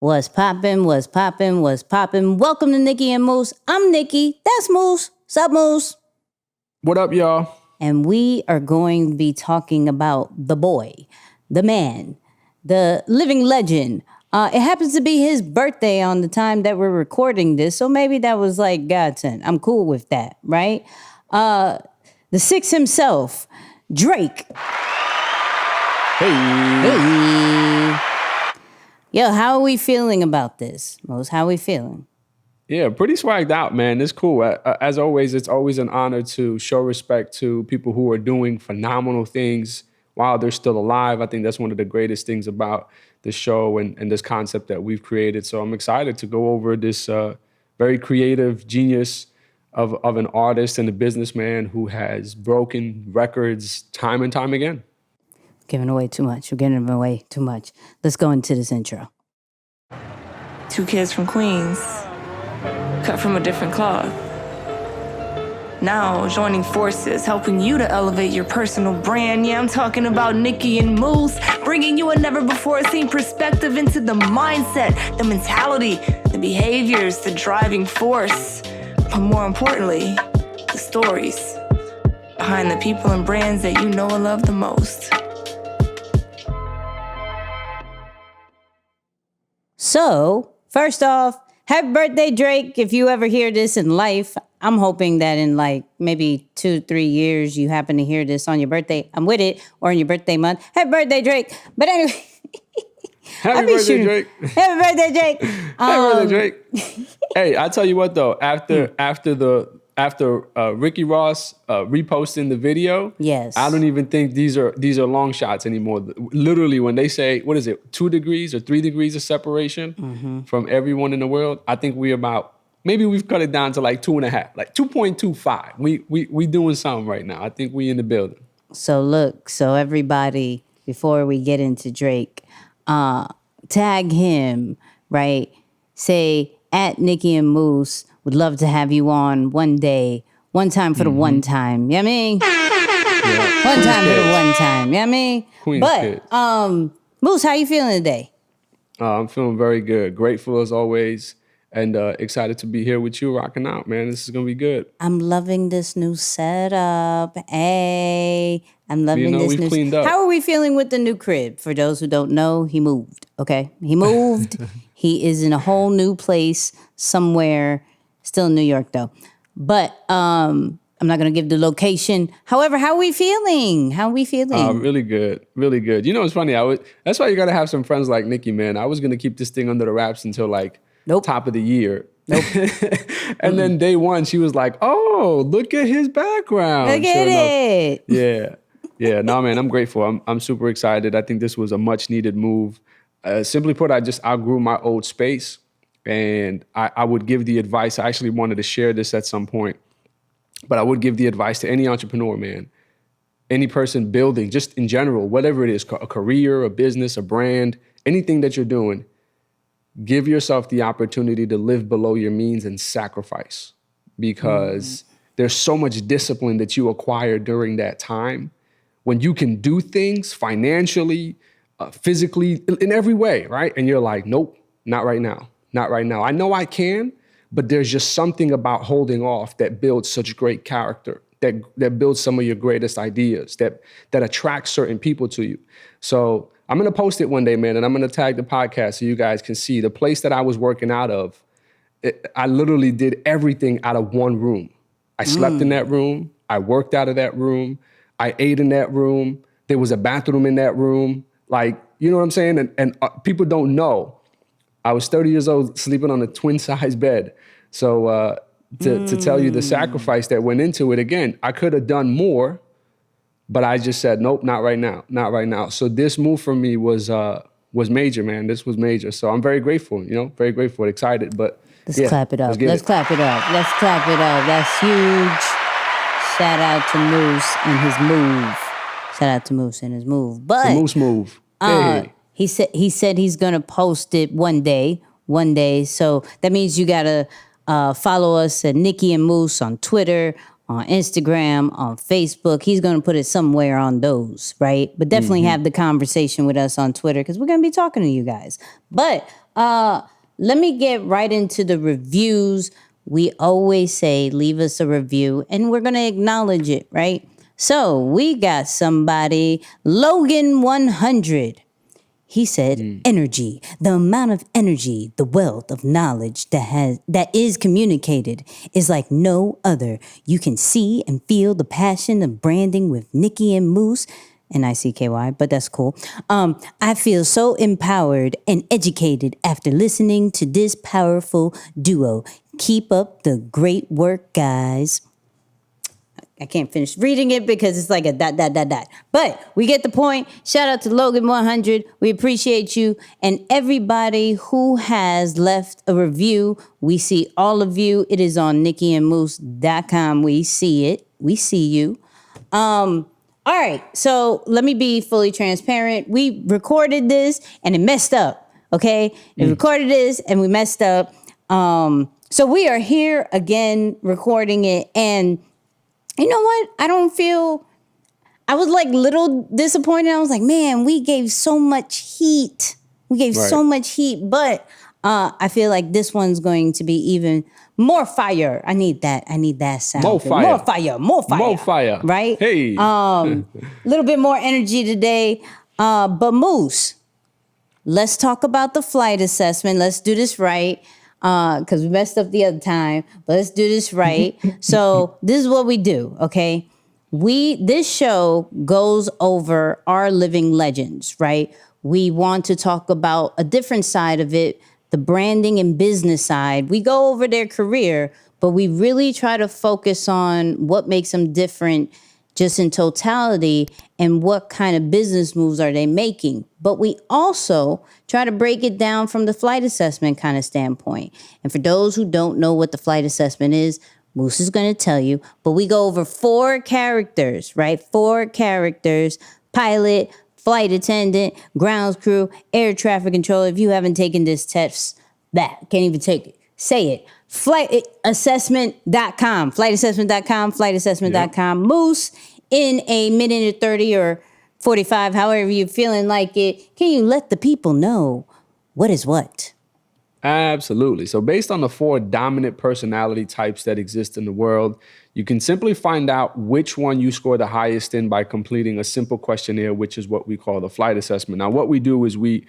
What's poppin', what's poppin', what's poppin'? Welcome to Nicky and Moose. I'm Nicky. That's Moose. Sup, Moose? What up, y'all? And we are going to be talking about the boy, the man, the living legend. It happens to be his birthday on the time that we're recording this, so maybe that was like godsend. I'm cool with that, right? The six himself, Drake. Hey. Yo, how are we feeling about this, Mose? How are we feeling? Yeah, pretty swagged out, man. It's cool. As always, it's always an honor to show respect to people who are doing phenomenal things while they're still alive. I think that's one of the greatest things about the show and this concept that we've created. So I'm excited to go over this very creative genius of an artist and a businessman who has broken records time and time again. Giving away too much. We're giving away too much. Let's go into this intro. Two kids from Queens, cut from a different cloth. Now joining forces, helping you to elevate your personal brand. Yeah, I'm talking about Nicky and Moose, bringing you a never-before-seen perspective into the mindset, the mentality, the behaviors, the driving force, but more importantly, the stories behind the people and brands that you know and love the most. So, first off, happy birthday, Drake. If you ever hear this in life, I'm hoping that in like maybe 2-3 years, you happen to hear this on your birthday. I'm with it, or in your birthday month. Happy birthday, Drake. But anyway. Happy birthday, Drake. Happy birthday, Drake. Happy birthday, Drake. Hey, I tell you what though, after Ricky Ross reposting the video, yes, I don't even think these are long shots anymore. Literally, when they say, what is it, 2 degrees or 3 degrees of separation from everyone in the world, I think maybe we've cut it down to like 2.5, like 2.25. We doing something right now. I think we in the building. So everybody, before we get into Drake, tag him, right? Say at Nicky and Moose. Would love to have you on one day, one time for the one time. You know what I mean? Yeah. One time for the one time. You know what I mean? But, Moose, how you feeling today? I'm feeling very good. Grateful as always. And excited to be here with you rocking out, man. This is going to be good. I'm loving this new setup. Hey, I'm loving this new cleaned up. How are we feeling with the new crib? For those who don't know, he moved, okay? He moved. He is in a whole new place somewhere. Still in New York, though. But I'm not going to give the location. However, how are we feeling? Really good. Really good. You know, it's funny. That's why you got to have some friends like Nicky, man. I was going to keep this thing under the wraps until like top of the year. Nope. And then day one, she was like, oh, look at his background. Look at it. Yeah. Yeah. No, man, I'm grateful. I'm super excited. I think this was a much needed move. Simply put, I just outgrew my old space. And I would give the advice. I actually wanted to share this at some point, but I would give the advice to any entrepreneur, man, any person building, just in general, whatever it is, a career, a business, a brand, anything that you're doing, give yourself the opportunity to live below your means and sacrifice, because there's so much discipline that you acquire during that time when you can do things financially, physically, in every way, right? And you're like, nope, not right now. Not right now. I know I can, but there's just something about holding off that builds such great character, that builds some of your greatest ideas, that attracts certain people to you. So I'm going to post it one day, man, and I'm going to tag the podcast so you guys can see the place that I was working out of. I literally did everything out of one room. I slept in that room. I worked out of that room. I ate in that room. There was a bathroom in that room. Like, you know what I'm saying? And people don't know. I was 30 years old, sleeping on a twin-size bed. So to tell you the sacrifice that went into it, again, I could have done more, but I just said, nope, not right now, not right now. So this move for me was major, man. This was major. So I'm very grateful, very grateful, excited. But Let's clap it up. Let's clap it up. That's huge. Shout out to Moose and his move. Shout out to Moose and his move. But the Moose move. Hey. He said he's gonna post it one day. So that means you gotta follow us at Nicky and Moose on Twitter, on Instagram, on Facebook. He's gonna put it somewhere on those, right? But definitely have the conversation with us on Twitter because we're gonna be talking to you guys. But Let me get right into the reviews. We always say, leave us a review, and we're going to acknowledge it, right? So we got somebody, Logan100. He said, energy, the amount of energy, the wealth of knowledge that is communicated is like no other. You can see and feel the passion of branding with Nicky and Moose, Nicky, but that's cool. I feel so empowered and educated after listening to this powerful duo. Keep up the great work, guys. I can't finish reading it because it's like a ... But we get the point. Shout out to Logan100. We appreciate you. And everybody who has left a review, we see all of you. It is on nickyandmoose.com. We see it. We see you. All right. So let me be fully transparent. We recorded this and it messed up. Okay. We recorded this and we messed up. So we are here again recording it, and you know what? I was like little disappointed. I was like, man, we gave so much heat. So much heat, but I feel like this one's going to be even more fire. I need that sound. More fire. More fire. Right? Hey. A little bit more energy today. But Moose, let's talk about the flight assessment. Let's do this right. Because we messed up the other time, but let's do this right. So this is what we do, okay? This show goes over our living legends, right? We want to talk about a different side of it, the branding and business side. We go over their career, but we really try to focus on what makes them different just in totality and what kind of business moves are they making. But we also try to break it down from the flight assessment kind of standpoint. And for those who don't know what the flight assessment is, Moose is going to tell you, but we go over 4 characters, right? 4 characters: pilot, flight attendant, ground crew, air traffic controller. If you haven't taken this test, can't even take it. Say it. Flightassessment.com, flightassessment.com. Moose, in a minute or 30 or 45, however you're feeling like it, can you let the people know what is what? Absolutely. So based on the 4 dominant personality types that exist in the world, you can simply find out which one you score the highest in by completing a simple questionnaire, which is what we call the flight assessment. Now, what we do is we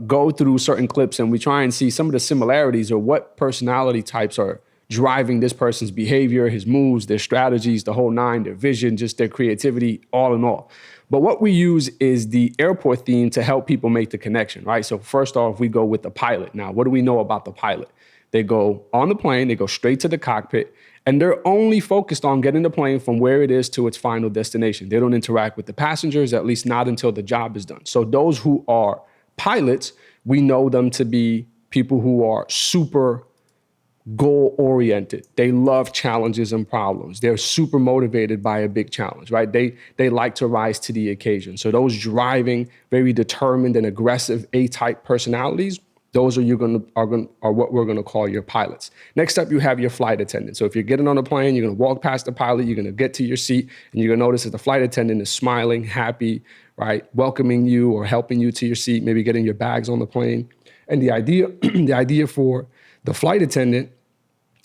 go through certain clips and we try and see some of the similarities or what personality types are driving this person's behavior, his moves, their strategies, the whole 9, their vision, just their creativity, all in all. But what we use is the airport theme to help people make the connection, right? So first off, we go with the pilot. Now, what do we know about the pilot? They go on the plane, they go straight to the cockpit, and they're only focused on getting the plane from where it is to its final destination. They don't interact with the passengers, at least not until the job is done. So those who are pilots, we know them to be people who are super goal-oriented. They love challenges and problems. They're super motivated by a big challenge, right? They like to rise to the occasion. So those driving, very determined and aggressive A-type personalities, those are what we're going to call your pilots. Next up, you have your flight attendant. So if you're getting on a plane, you're going to walk past the pilot, you're going to get to your seat, and you're going to notice that the flight attendant is smiling, happy, right, welcoming you or helping you to your seat, maybe getting your bags on the plane. And the idea for the flight attendant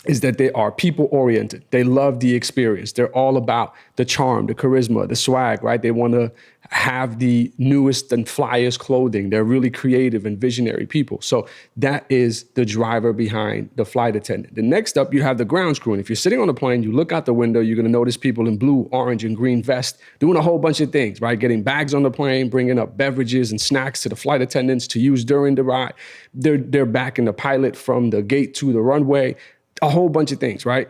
is that they are people-oriented. They love the experience. They're all about the charm, the charisma, the swag, right? They want to have the newest and flyest clothing. They're really creative and visionary people. So that is the driver behind the flight attendant. The next up, you have the ground crew. And if you're sitting on a plane, you look out the window, you're going to notice people in blue, orange, and green vests doing a whole bunch of things, right? Getting bags on the plane, bringing up beverages and snacks to the flight attendants to use during the ride. They're backing the pilot from the gate to the runway. A whole bunch of things, right?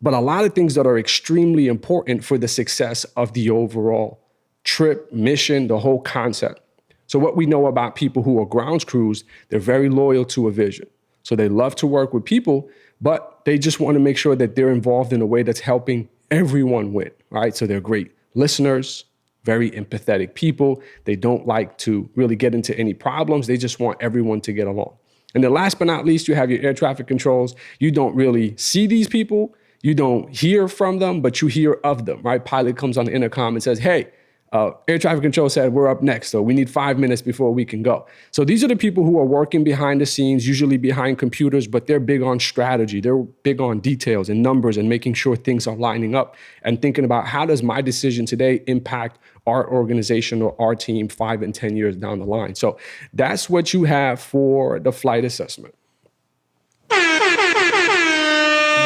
But a lot of things that are extremely important for the success of the overall trip, mission, the whole concept. So what we know about people who are grounds crews, they're very loyal to a vision. So they love to work with people, but they just want to make sure that they're involved in a way that's helping everyone win, right? So they're great listeners, very empathetic people. They don't like to really get into any problems. They just want everyone to get along. And then last but not least, you have your air traffic controls. You don't really see these people. You don't hear from them, but you hear of them, right? Pilot comes on the intercom and says, hey, Air traffic control said we're up next, so we need 5 minutes before we can go. So these are the people who are working behind the scenes, usually behind computers, but they're big on strategy. They're big on details and numbers and making sure things are lining up and thinking about how does my decision today impact our organization or our team 5 and 10 years down the line. So that's what you have for the flight assessment.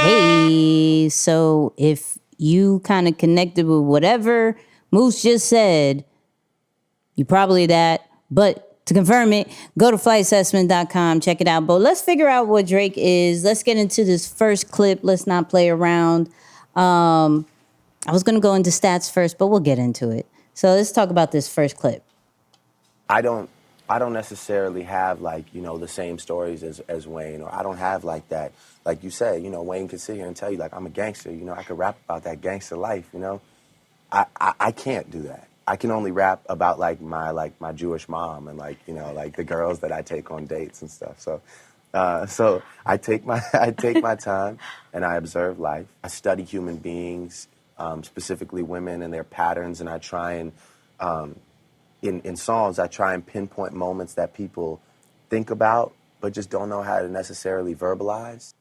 Hey, so if you kind of connected with whatever Moose just said, you probably that. But to confirm it, go to flightassessment.com, check it out. But let's figure out what Drake is. Let's get into this first clip. Let's not play around. I was going to go into stats first, but we'll get into it. So let's talk about this first clip. I don't necessarily have the same stories as Wayne, or I don't have like that. Like you said, Wayne could sit here and tell you I'm a gangster, I could rap about that gangster life, I can't do that. I can only rap about my Jewish mom and the girls that I take on dates and stuff. So I take my time and I observe life. I study human beings, specifically women and their patterns, and I try and in songs I try and pinpoint moments that people think about but just don't know how to necessarily verbalize.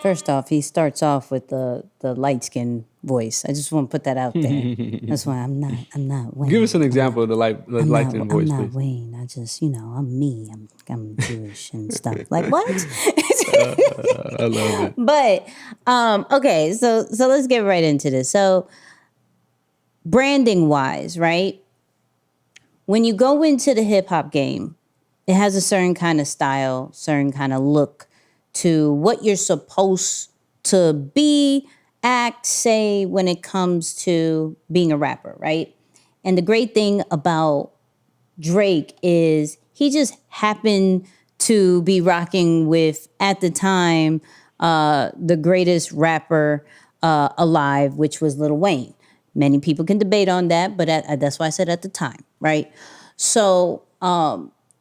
First off, he starts off with the light skin voice. I just want to put that out there. That's why I'm not Wayne. Give us an example of the light skin voice, I'm not please. Wayne. I just, I'm me. I'm Jewish and stuff. Like what? I love it. But okay, so let's get right into this. So branding wise, right? When you go into the hip hop game, it has a certain kind of style, certain kind of look to what you're supposed to be, act, say when it comes to being a rapper, right? And the great thing about Drake is he just happened to be rocking with, at the time, the greatest rapper alive, which was Lil Wayne. Many people can debate on that, but that's why I said at the time, right? So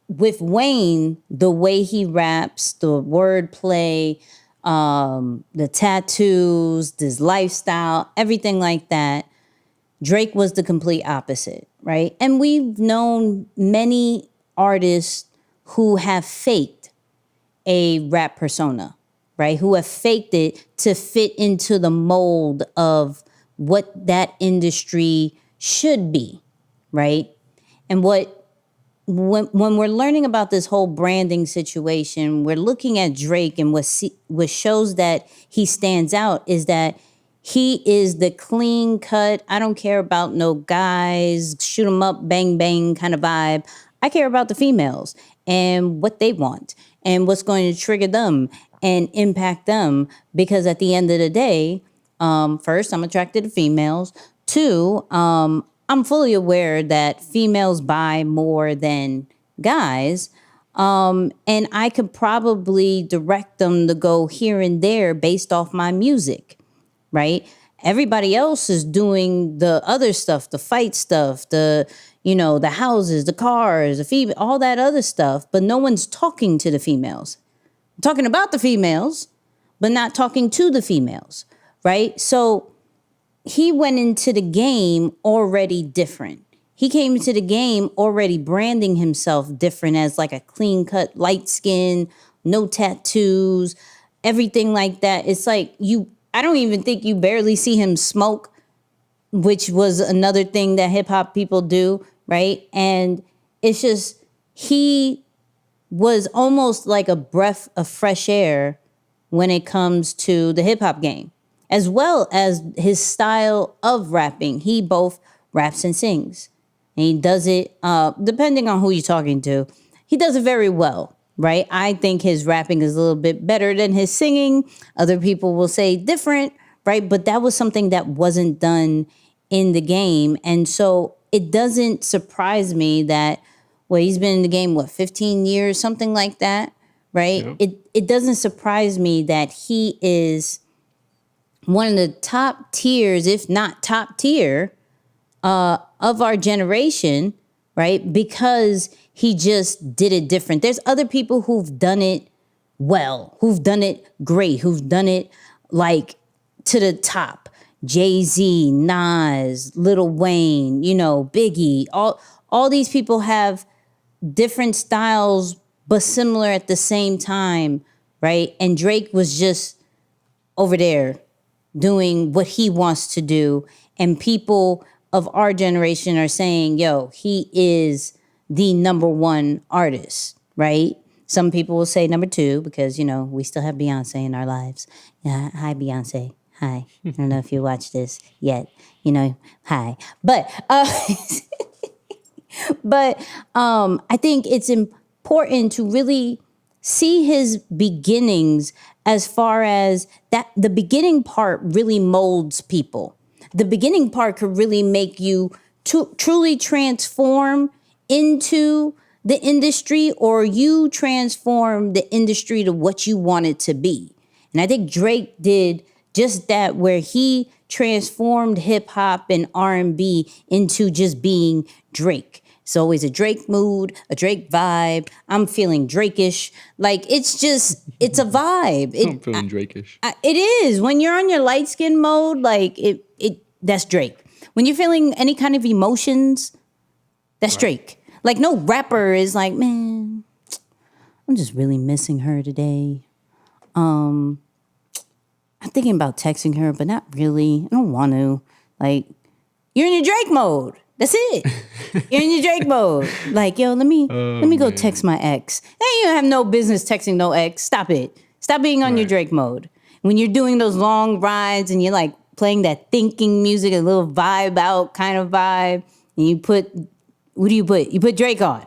with Wayne, the way he raps, the wordplay, the tattoos, this lifestyle, everything like that, Drake was the complete opposite, right? And we've known many artists who have faked a rap persona, right? Who have faked it to fit into the mold of what that industry should be, right? And when we're learning about this whole branding situation, we're looking at Drake, and what shows that he stands out is that he is the clean cut, I don't care about no guys, shoot 'em up, bang, bang kind of vibe. I care about the females and what they want and what's going to trigger them and impact them. Because at the end of the day, first, I'm attracted to females. Two, I'm fully aware that females buy more than guys. And I could probably direct them to go here and there based off my music, right? Everybody else is doing the other stuff, the fight stuff, the houses, the cars, the female, all that other stuff, but no one's talking to the females. I'm talking about the females, but not talking to the females, right? So he went into the game already different. He came into the game already branding himself different as like a clean cut, light skin, no tattoos, everything like that. It's like I don't even think you barely see him smoke, which was another thing that hip hop people do, right? And it's just, he was almost like a breath of fresh air when it comes to the hip hop game, as well as his style of rapping. He both raps and sings. And he does it, depending on who you're talking to, he does it very well, right? I think his rapping is a little bit better than his singing. Other people will say different, right? But that was something that wasn't done in the game. And so it doesn't surprise me that, he's been in the game, 15 years, something like that, right? Yeah. It doesn't surprise me that he is one of the top tiers, if not top tier, of our generation, right? Because he just did it different. There's other people who've done it well, who've done it great, who've done it like to the top. Jay-Z, Nas, Lil Wayne, Biggie, all these people have different styles, but similar at the same time, right? And Drake was just over there doing what he wants to do. And people of our generation are saying, yo, he is the number one artist, right? Some people will say number two because, we still have Beyonce in our lives. Yeah, hi, Beyonce. Hi. I don't know if you watched this yet. Hi. But I think it's important to really see his beginnings as far as that the beginning part really molds people. The beginning part could really make you truly transform into the industry, or you transform the industry to what you want it to be. And I think Drake did just that, where he transformed hip hop and R&B into just being Drake. It's always a Drake mood, a Drake vibe. I'm feeling Drake-ish. Like, it's a vibe. I'm feeling Drake-ish. It is. When you're on your light skin mode, like that's Drake. When you're feeling any kind of emotions, that's Drake. Like, no rapper is like, man, I'm just really missing her today. I'm thinking about texting her, but not really. I don't want to. Like, you're in your Drake mode. That's it. You're in your Drake mode. Like, yo, let me go text my ex. Hey, you don't have no business texting no ex. Stop it. Stop being on your Drake mode. When you're doing those long rides and you're like playing that thinking music, a little vibe out kind of vibe, and you put, what do you put? You put Drake on.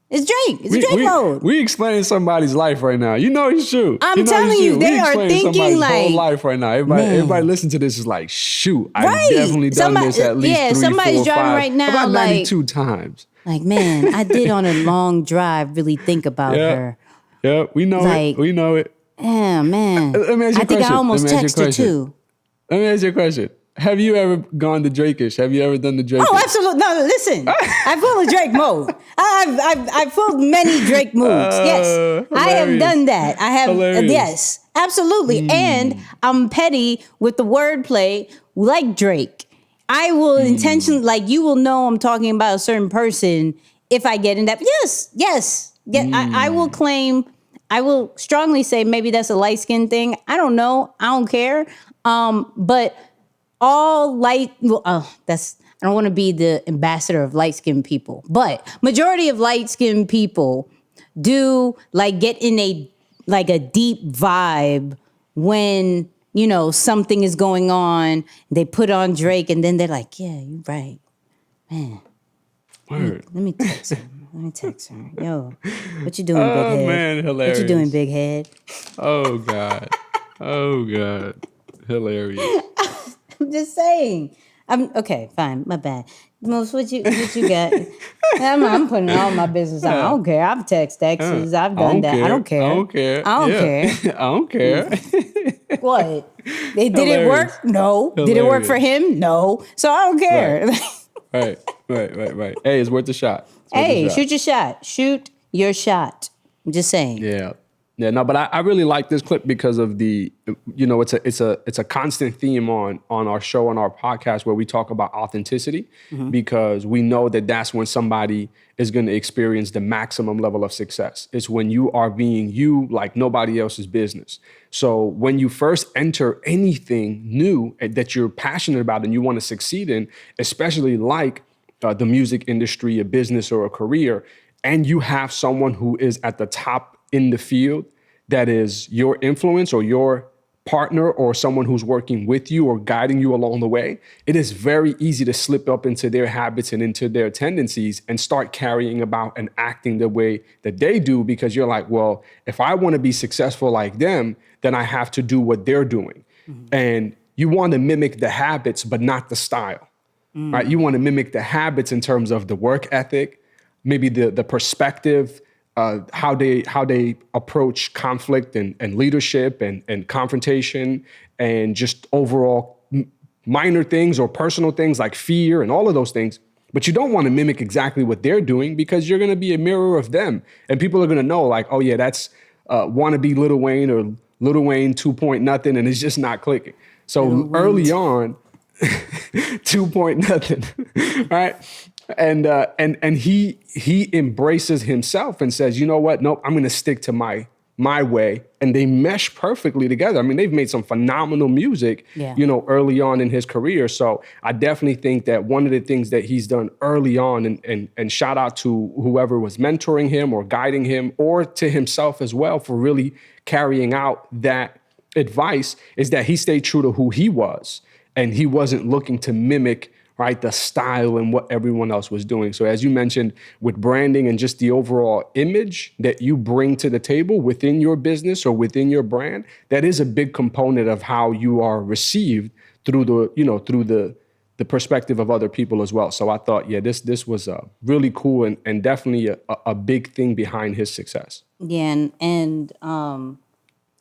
It's Drake. It's Drake mode. We explaining somebody's life right now. It's true. I'm telling you, they are thinking like whole life right now. Everybody listen to this is like, shoot, I've definitely done this at least 3, somebody's 4, driving 5, right now, about like 92 times. Like, man, I did on a long drive really think about her. Yeah, we know it. We know it. Yeah, man. Let me ask you a question. I think I almost texted her too. Let me ask you a question. Have you ever gone to Drake-ish? Have you ever done the Drake-ish? Oh, absolutely. No, listen. I feel a Drake mode. I've pulled many Drake moves. Yes, hilarious. I have done that. I have. Yes, absolutely. And I'm petty with the wordplay, like Drake. I will intentionally, like, you will know I'm talking about a certain person if I get in that. Yes. I will claim. I will strongly say maybe that's a light skin thing. I don't know. I don't care. But all light, I don't want to be the ambassador of light-skinned people, but majority of light-skinned people do like get in a deep vibe when, something is going on. They put on Drake and then they're like, yeah, you're right. Man. Word. Let me text her. Yo, what you doing, big head? Oh, man, hilarious. What you doing, big head? Oh, God. Hilarious. I'm just saying. Okay, fine. My bad. Moose, what you got? I'm putting all my business on. I don't care. I've texted exes. I've done that. I don't care. I don't care. I don't care. What? Did it work? No. Hilarious. Did it work for him? No. So I don't care. Right. Hey, it's worth a shot. Shoot your shot. Shoot your shot. I'm just saying. Yeah. No, but I really like this clip because of the, it's a constant theme on our show, on our podcast, where we talk about authenticity, because we know that that's when somebody is going to experience the maximum level of success. It's when you are being you like nobody else's business. So when you first enter anything new that you're passionate about and you want to succeed in, especially like the music industry, a business or a career, and you have someone who is at the top in the field that is your influence or your partner or someone who's working with you or guiding you along the way, it is very easy to slip up into their habits and into their tendencies and start carrying about and acting the way that they do, because you're like, well, if I want to be successful like them, then I have to do what they're doing. And you want to mimic the habits, but not the style, right? You want to mimic the habits in terms of the work ethic, maybe the perspective, how they approach conflict and leadership and confrontation and just overall minor things or personal things like fear and all of those things. But you don't want to mimic exactly what they're doing, because you're going to be a mirror of them. And people are going to know, like, oh, yeah, that's wannabe Lil Wayne or Lil Wayne 2 point nothing, and it's just not clicking. So early on, 2 point nothing, right? And he embraces himself and says, you know what? Nope, I'm going to stick to my way. And they mesh perfectly together. I mean, they've made some phenomenal music, early on in his career. So I definitely think that one of the things that he's done early on, and shout out to whoever was mentoring him or guiding him, or to himself as well for really carrying out that advice, is that he stayed true to who he was. And he wasn't looking to mimic, right, the style and what everyone else was doing. So as you mentioned, with branding and just the overall image that you bring to the table within your business or within your brand, that is a big component of how you are received through the perspective of other people as well. So I thought, this was really cool and definitely a big thing behind his success. Yeah, and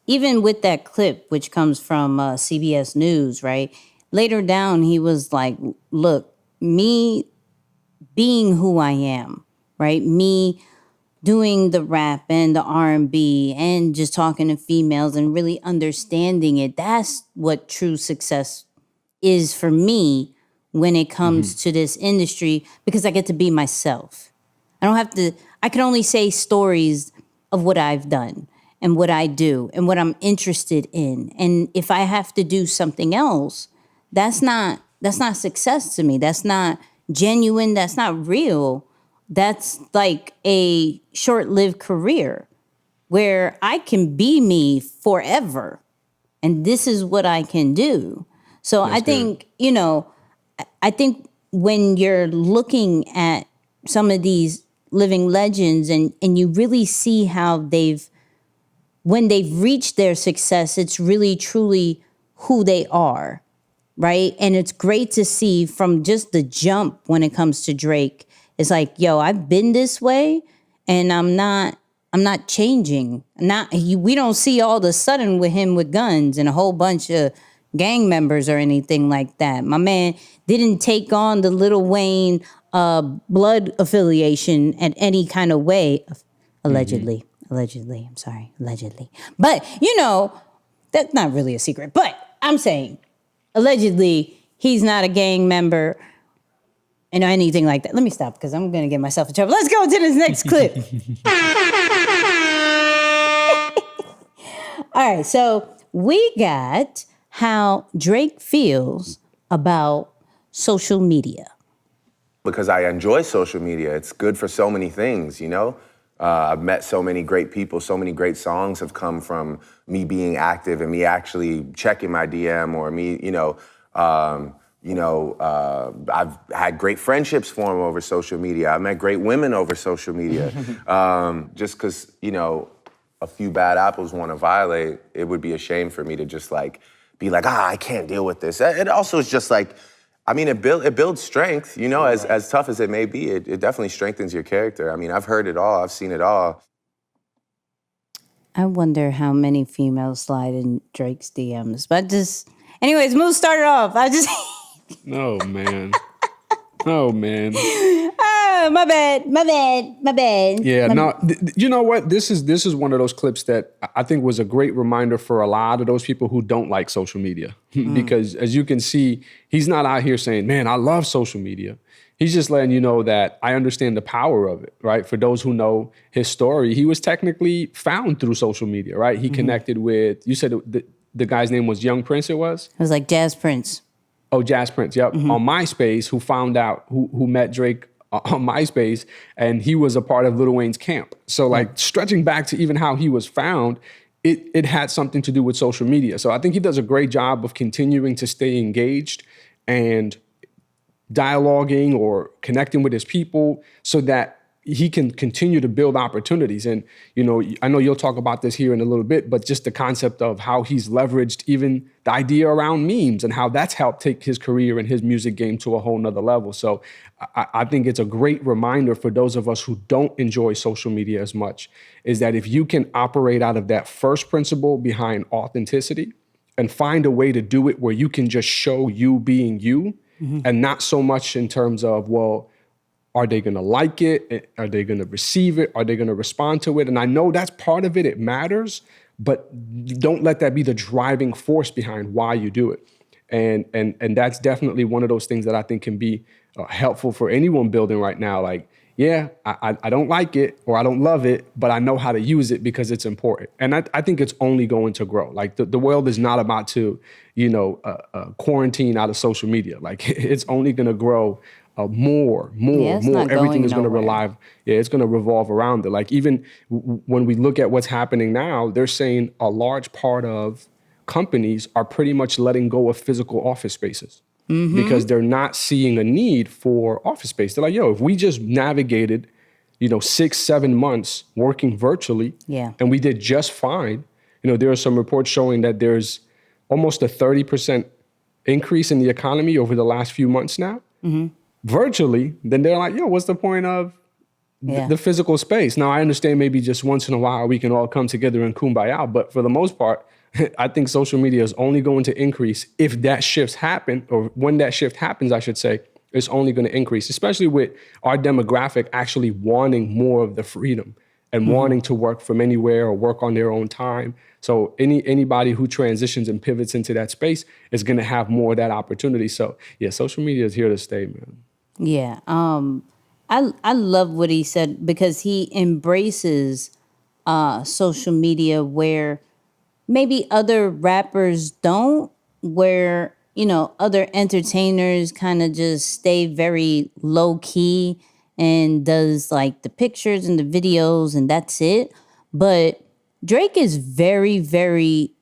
even with that clip, which comes from CBS News, right? Later down, he was like, look, me being who I am, right? Me doing the rap and the R&B and just talking to females and really understanding it. That's what true success is for me when it comes to this industry, because I get to be myself. I can only say stories of what I've done and what I do and what I'm interested in. And if I have to do something else, that's not success to me. That's not genuine. That's not real. That's like a short-lived career where I can be me forever. And this is what I can do. So I think, I think when you're looking at some of these living legends and you really see how when they've reached their success, it's really truly who they are. Right. And it's great to see from just the jump when it comes to Drake. It's like, yo, I've been this way and I'm not changing. We don't see all of a sudden with him with guns and a whole bunch of gang members or anything like that. My man didn't take on the Lil Wayne blood affiliation in any kind of way. Allegedly. I'm sorry. Allegedly. But, that's not really a secret. But I'm saying, allegedly, he's not a gang member and anything like that. Let me stop because I'm going to get myself in trouble. Let's go to this next clip. All right, so we got how Drake feels about social media. Because I enjoy social media. It's good for so many things, I've met so many great people. So many great songs have come from me being active and me actually checking my DM or me, I've had great friendships form over social media. I've met great women over social media. Just because, a few bad apples want to violate, it would be a shame for me to just be like, I can't deal with this. It also is just like, it builds strength, as tough as it may be, it definitely strengthens your character. I've heard it all, I've seen it all. I wonder how many females slide in Drake's DMs. But anyways, Moose started off. Oh, man. Oh, man. My bad. Yeah, you know what? This is one of those clips that I think was a great reminder for a lot of those people who don't like social media. Because as you can see, he's not out here saying, man, I love social media. He's just letting you know that I understand the power of it, right? For those who know his story, he was technically found through social media, right? He connected with, you said the guy's name was Young Prince, it was? It was like Jazz Prince. Oh, Jazz Prince, yep. On MySpace, who met Drake on MySpace, and he was a part of Lil Wayne's camp. So stretching back to even how he was found, it had something to do with social media. So I think he does a great job of continuing to stay engaged and dialoguing or connecting with his people so that he can continue to build opportunities. And, I know you'll talk about this here in a little bit, but just the concept of how he's leveraged even the idea around memes and how that's helped take his career and his music game to a whole nother level. So I think it's a great reminder for those of us who don't enjoy social media as much, is that if you can operate out of that first principle behind authenticity and find a way to do it where you can just show you being you and not so much in terms of, well, are they going to like it? Are they going to receive it? Are they going to respond to it? And I know that's part of it. It matters. but don't let that be the driving force behind why you do it. And that's definitely one of those things that I think can be helpful for anyone building right now. Like, yeah, I don't like it or I don't love it, but I know how to use it because it's important. And I think it's only going to grow. Like the world is not about to, quarantine out of social media. Like it's only going to grow more. It's not Everything going is going to nowhere. it's going to revolve around it. Like even when we look at what's happening now, they're saying a large part of companies are pretty much letting go of physical office spaces because they're not seeing a need for office space. They're like, yo, if we just navigated, 6-7 months working virtually, Yeah. and we did just fine. There are some reports showing that there's almost a 30% increase in the economy over the last few months now, virtually. Then they're like, yo, what's the point of Yeah. the physical space? Now, I understand maybe just once in a while we can all come together and kumbaya, but for the most part, I think social media is only going to increase if that shifts happen, or when that shift happens, I should say, it's only going to increase, especially with our demographic actually wanting more of the freedom and wanting to work from anywhere or work on their own time. So anybody who transitions and pivots into that space is going to have more of that opportunity. So yeah, social media is here to stay, man. Yeah. I love what he said because he embraces social media where maybe other rappers don't, where, other entertainers kind of just stay very low key and does like the pictures and the videos and that's it. But Drake is very, very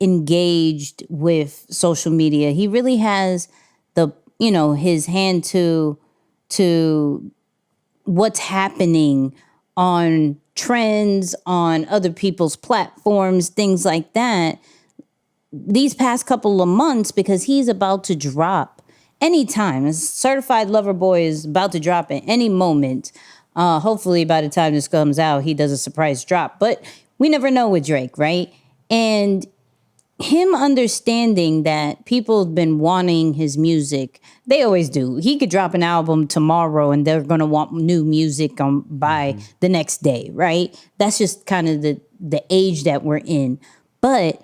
engaged with social media. He really has his hand to what's happening on trends, on other people's platforms, things like that, these past couple of months, because he's about to drop anytime. Certified Lover Boy is about to drop at any moment. Hopefully by the time this comes out, he does a surprise drop. But we never know with Drake, right? And him understanding that people have been wanting his music. They always do. He could drop an album tomorrow and they're going to want new music by the next day, right? That's just kind of the age that we're in. But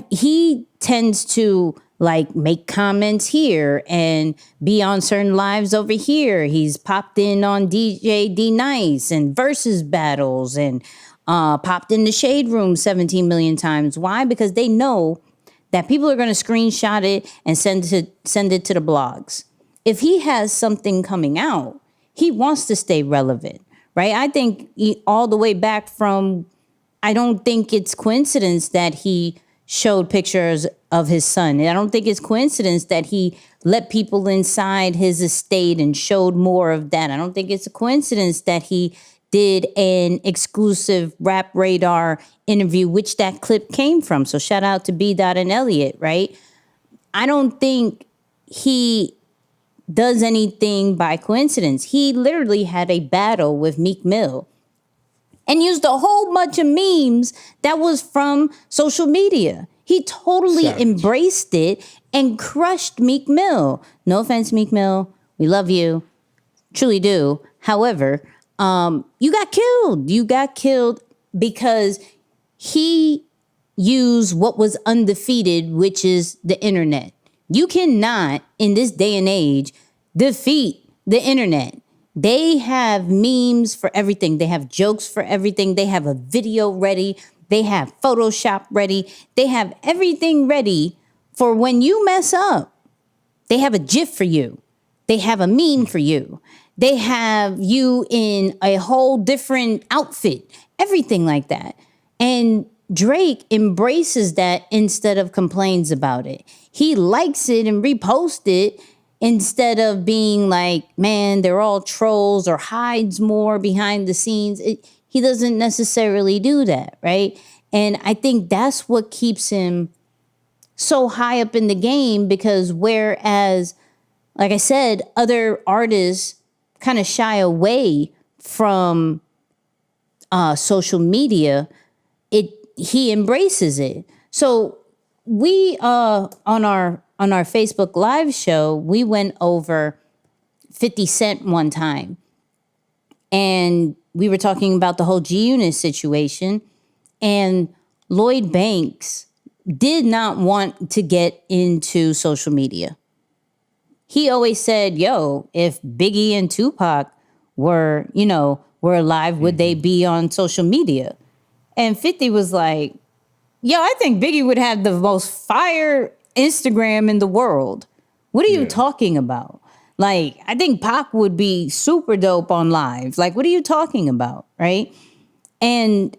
he tends to like make comments here and be on certain lives over here. He's popped in on DJ D Nice and versus battles and popped in the Shade Room 17 million times. Why? Because they know that people are going to screenshot it and send it to the blogs. If he has something coming out, he wants to stay relevant, right? I think all the way back from, I don't think it's coincidence that he showed pictures of his son. I don't think it's coincidence that he let people inside his estate and showed more of that. I don't think it's a coincidence that he did an exclusive Rap Radar interview, which that clip came from. So shout out to B. and Elliot, right? I don't think he does anything by coincidence. He literally had a battle with Meek Mill and used a whole bunch of memes that was from social media. He totally embraced it and crushed Meek Mill. No offense, Meek Mill. We love you. Truly do. However, you got killed. You got killed because he used what was undefeated, which is the internet. You cannot, in this day and age, defeat the internet. They have memes for everything. They have jokes for everything. They have a video ready. They have Photoshop ready. They have everything ready for when you mess up. They have a GIF for you. They have a meme for you. They have you in a whole different outfit, everything like that. And Drake embraces that instead of complains about it. He likes it and reposts it instead of being like, man, they're all trolls, or hides more behind the scenes. He doesn't necessarily do that, right? And I think that's what keeps him so high up in the game, because whereas, like I said, other artists kind of shy away from social media, he embraces it. So we on our Facebook Live show, we went over 50 Cent one time, and we were talking about the whole G-Unit situation. And Lloyd Banks did not want to get into social media. He always said, yo, if Biggie and Tupac were alive, would they be on social media? And 50 was like, yo, I think Biggie would have the most fire Instagram in the world. What are you talking about? Like, I think Pac would be super dope on live. Like, what are you talking about, right? And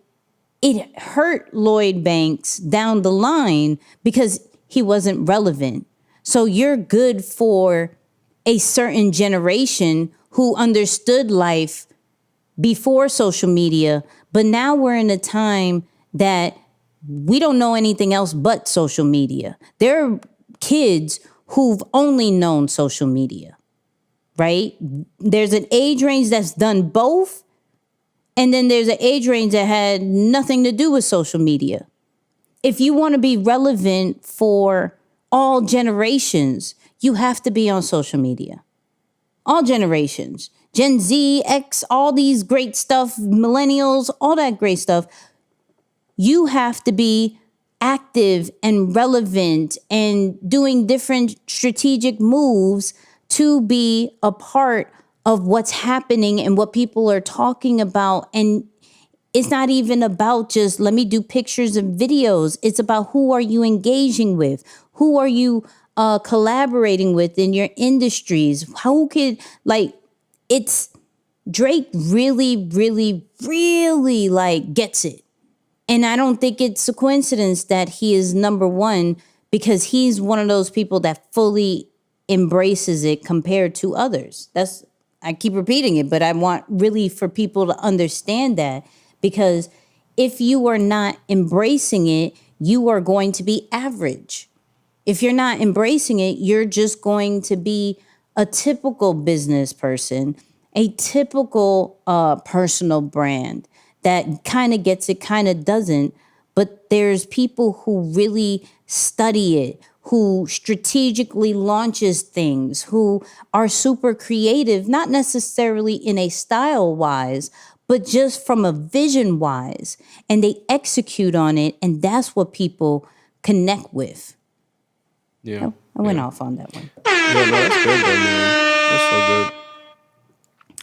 it hurt Lloyd Banks down the line because he wasn't relevant. So you're good for a certain generation who understood life before social media, but now we're in a time that we don't know anything else but social media. There are kids who've only known social media, right? There's an age range that's done both, and then there's an age range that had nothing to do with social media. If you want to be relevant for all generations, you have to be on social media. All generations. Gen Z, X, all these great stuff, millennials, all that great stuff. You have to be active and relevant and doing different strategic moves to be a part of what's happening and what people are talking about. And it's not even about just let me do pictures and videos. It's about who are you engaging with? Who are you collaborating with in your industries? How could, like, it's Drake really, really, really like gets it. And I don't think it's a coincidence that he is number one, because he's one of those people that fully embraces it compared to others. I keep repeating it, but I want really for people to understand that, because if you are not embracing it, you are going to be average. If you're not embracing it, you're just going to be a typical business person, a typical personal brand that kind of gets it, kind of doesn't. But there's people who really study it, who strategically launches things, who are super creative, not necessarily in a style wise, but just from a vision wise, and they execute on it. And that's what people connect with. Yeah. I went off on that one. Yeah, no, that's good though, man. That's so good.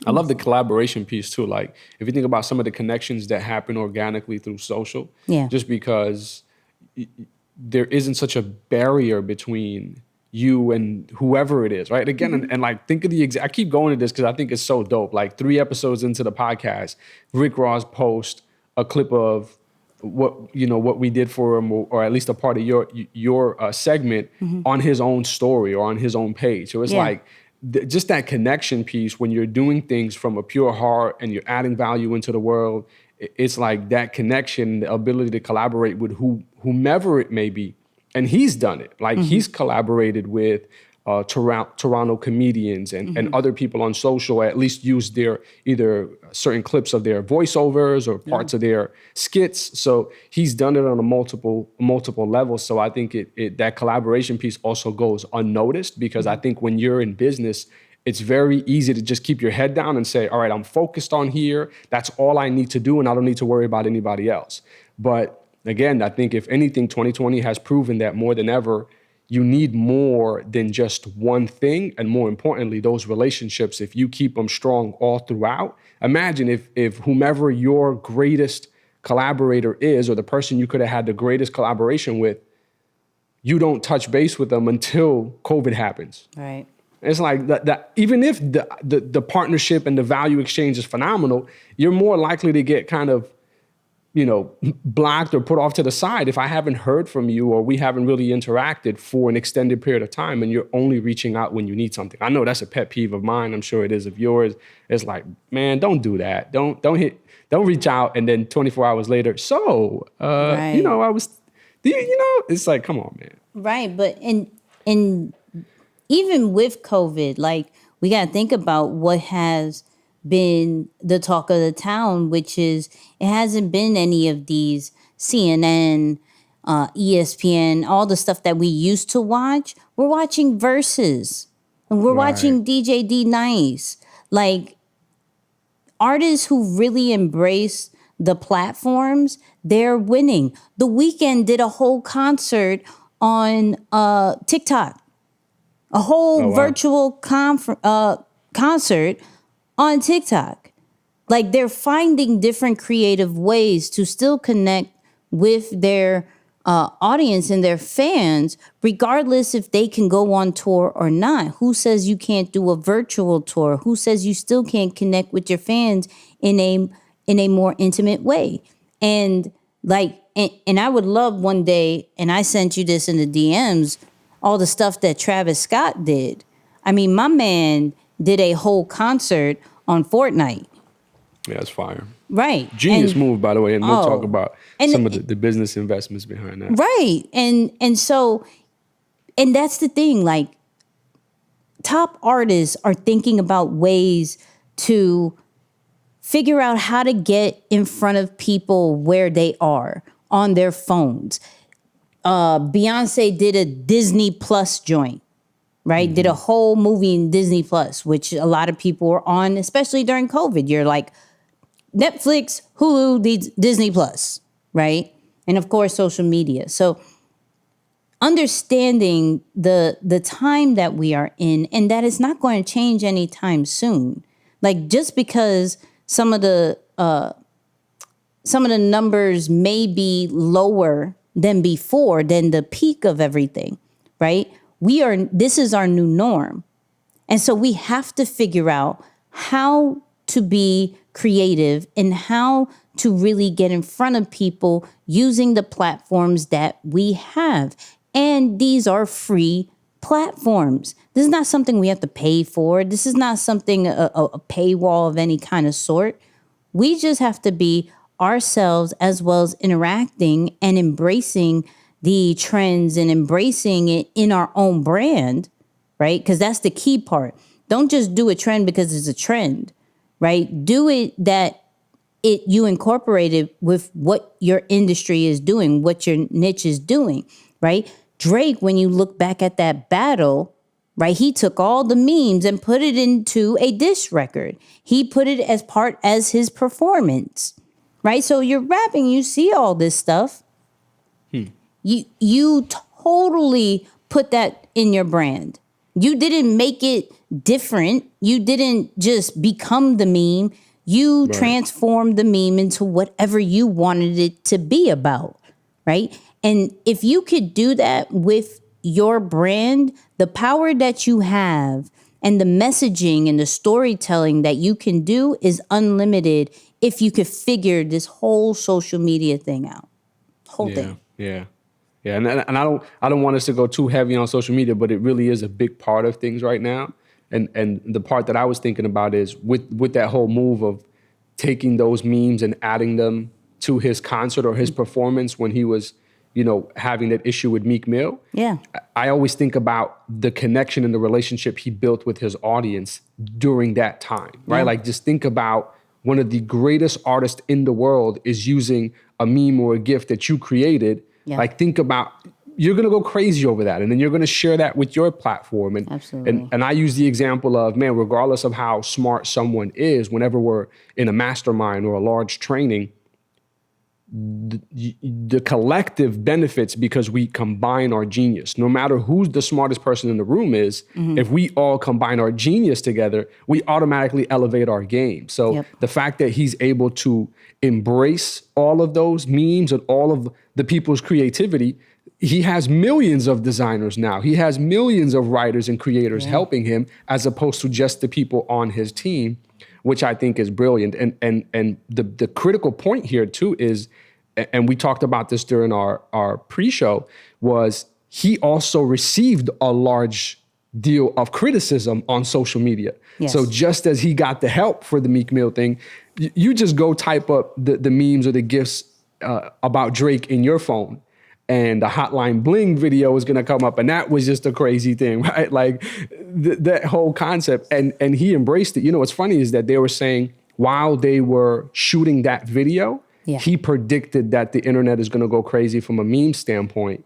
I love the collaboration piece too. Like, if you think about some of the connections that happen organically through social, just because there isn't such a barrier between you and whoever it is, right? Again, and like, think of I keep going to this because I think it's so dope. Like 3 episodes into the podcast, Rick Ross posts a clip of what we did for him, or at least a part of your segment on his own story or on his own page. So it's like, just that connection piece when you're doing things from a pure heart and you're adding value into the world. It's like that connection, the ability to collaborate with whomever it may be. And he's done it. Like he's collaborated with Toronto comedians and other people on social, at least used their either certain clips of their voiceovers or parts of their skits. So he's done it on a multiple levels. So I think that collaboration piece also goes unnoticed, because I think when you're in business, it's very easy to just keep your head down and say, all right, I'm focused on here. That's all I need to do, and I don't need to worry about anybody else. But again, I think if anything, 2020 has proven that more than ever, you need more than just one thing. And more importantly, those relationships, if you keep them strong all throughout. Imagine if whomever your greatest collaborator is, or the person you could have had the greatest collaboration with, you don't touch base with them until COVID happens. Right. It's like that. Even if the partnership and the value exchange is phenomenal, you're more likely to get kind of, blocked or put off to the side if I haven't heard from you, or we haven't really interacted for an extended period of time, and you're only reaching out when you need something. I know that's a pet peeve of mine. I'm sure it is of yours. It's like, man, don't do that. Don't reach out and then 24 hours later. So, right. I was, it's like, come on, man. Right, but in even with COVID, like, we got to think about what has been the talk of the town, which is it hasn't been any of these CNN, ESPN, all the stuff that we used to watch. We're watching Versus, and we're watching DJ D Nice, like artists who really embrace the platforms, they're winning. The Weeknd did a whole concert on TikTok, a whole virtual concert on TikTok. Like, they're finding different creative ways to still connect with their audience and their fans, regardless if they can go on tour or not. Who says you can't do a virtual tour? Who says you still can't connect with your fans in a more intimate way? And like, and I would love one day, and I sent you this in the DMs, all the stuff that Travis Scott did. I mean, my man did a whole concert on Fortnite. Yeah, it's fire. Right. Genius move, by the way, and we'll talk about some of the business investments behind that. Right. And so, and that's the thing, like, top artists are thinking about ways to figure out how to get in front of people where they are on their phones. Beyonce did a Disney Plus joint, right? Mm-hmm. Did a whole movie in Disney Plus, which a lot of people were on, especially during COVID. You're like, Netflix, Hulu, Disney Plus, right? And of course, social media. So understanding the time that we are in, and that it's not going to change anytime soon. Like, just because some of the numbers may be lower than before, than the peak of everything, right? This is our new norm. And so we have to figure out how to be creative and how to really get in front of people using the platforms that we have. And these are free platforms. This is not something we have to pay for. This is not something, a paywall of any kind of sort. We just have to be ourselves, as well as interacting and embracing the trends and embracing it in our own brand, right? Because that's the key part. Don't just do a trend because it's a trend, right? Do it that you incorporate it with what your industry is doing, what your niche is doing, right? Drake, when you look back at that battle, right, he took all the memes and put it into a diss record. He put it as his performance, right? So you're rapping, you see all this stuff. You totally put that in your brand. You didn't make it different. You didn't just become the meme. You transformed the meme into whatever you wanted it to be about, right? And if you could do that with your brand, the power that you have and the messaging and the storytelling that you can do is unlimited if you could figure this whole social media thing out. Thing. Yeah. Yeah, and I don't want us to go too heavy on social media, but it really is a big part of things right now. And the part that I was thinking about is with that whole move of taking those memes and adding them to his concert or his performance when he was, having that issue with Meek Mill. Yeah. I always think about the connection and the relationship he built with his audience during that time, right? Yeah. Like, just think about one of the greatest artists in the world is using a meme or a GIF that you created. Yeah. Like, think about, you're going to go crazy over that. And then you're going to share that with your platform. And, absolutely. And I use the example of, man, regardless of how smart someone is, whenever we're in a mastermind or a large training, the collective benefits because we combine our genius. No matter who's the smartest person in the room is, if we all combine our genius together, we automatically elevate our game. So the fact that he's able to embrace all of those memes and all of the people's creativity, he has millions of designers now. He has millions of writers and creators helping him, as opposed to just the people on his team, which I think is brilliant. And the critical point here too is, and we talked about this during our pre-show, was he also received a large deal of criticism on social media. Yes. So just as he got the help for the Meek Mill thing, you just go type up the memes or the GIFs about Drake in your phone, and the Hotline Bling video is gonna come up, and that was just a crazy thing, right? Like that whole concept, and he embraced it. What's funny is that they were saying while they were shooting that video, he predicted that the internet is gonna go crazy from a meme standpoint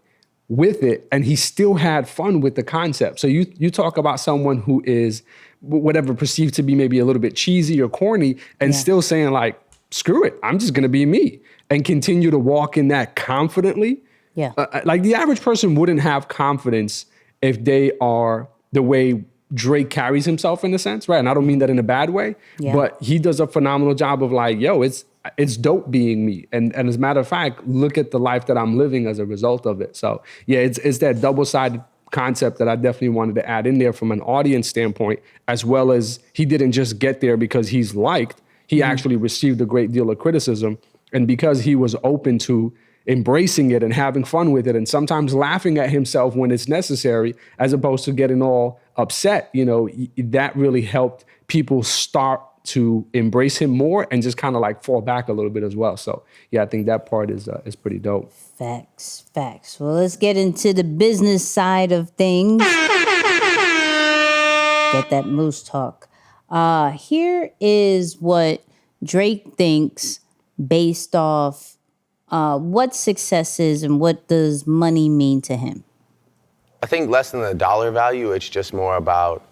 with it, and he still had fun with the concept. So you talk about someone who is whatever perceived to be maybe a little bit cheesy or corny, and still saying like, screw it. I'm just going to be me and continue to walk in that confidently. Yeah. Like the average person wouldn't have confidence if they are the way Drake carries himself in a sense, right? And I don't mean that in a bad way, Yeah. but he does a phenomenal job of like, yo, it's dope being me. And as a matter of fact, look at the life that I'm living as a result of it. So yeah, it's that double-sided concept that I definitely wanted to add in there from an audience standpoint, as well as he didn't just get there because he's liked, he actually received a great deal of criticism. And because he was open to embracing it and having fun with it and sometimes laughing at himself when it's necessary, as opposed to getting all upset, that really helped people start to embrace him more and just kind of like fall back a little bit as well. So yeah, I think that part is pretty dope. Facts. Well, let's get into the business side of things. Get that moose talk. Here is what Drake thinks based off what success is and what does money mean to him. I think less than the dollar value, it's just more about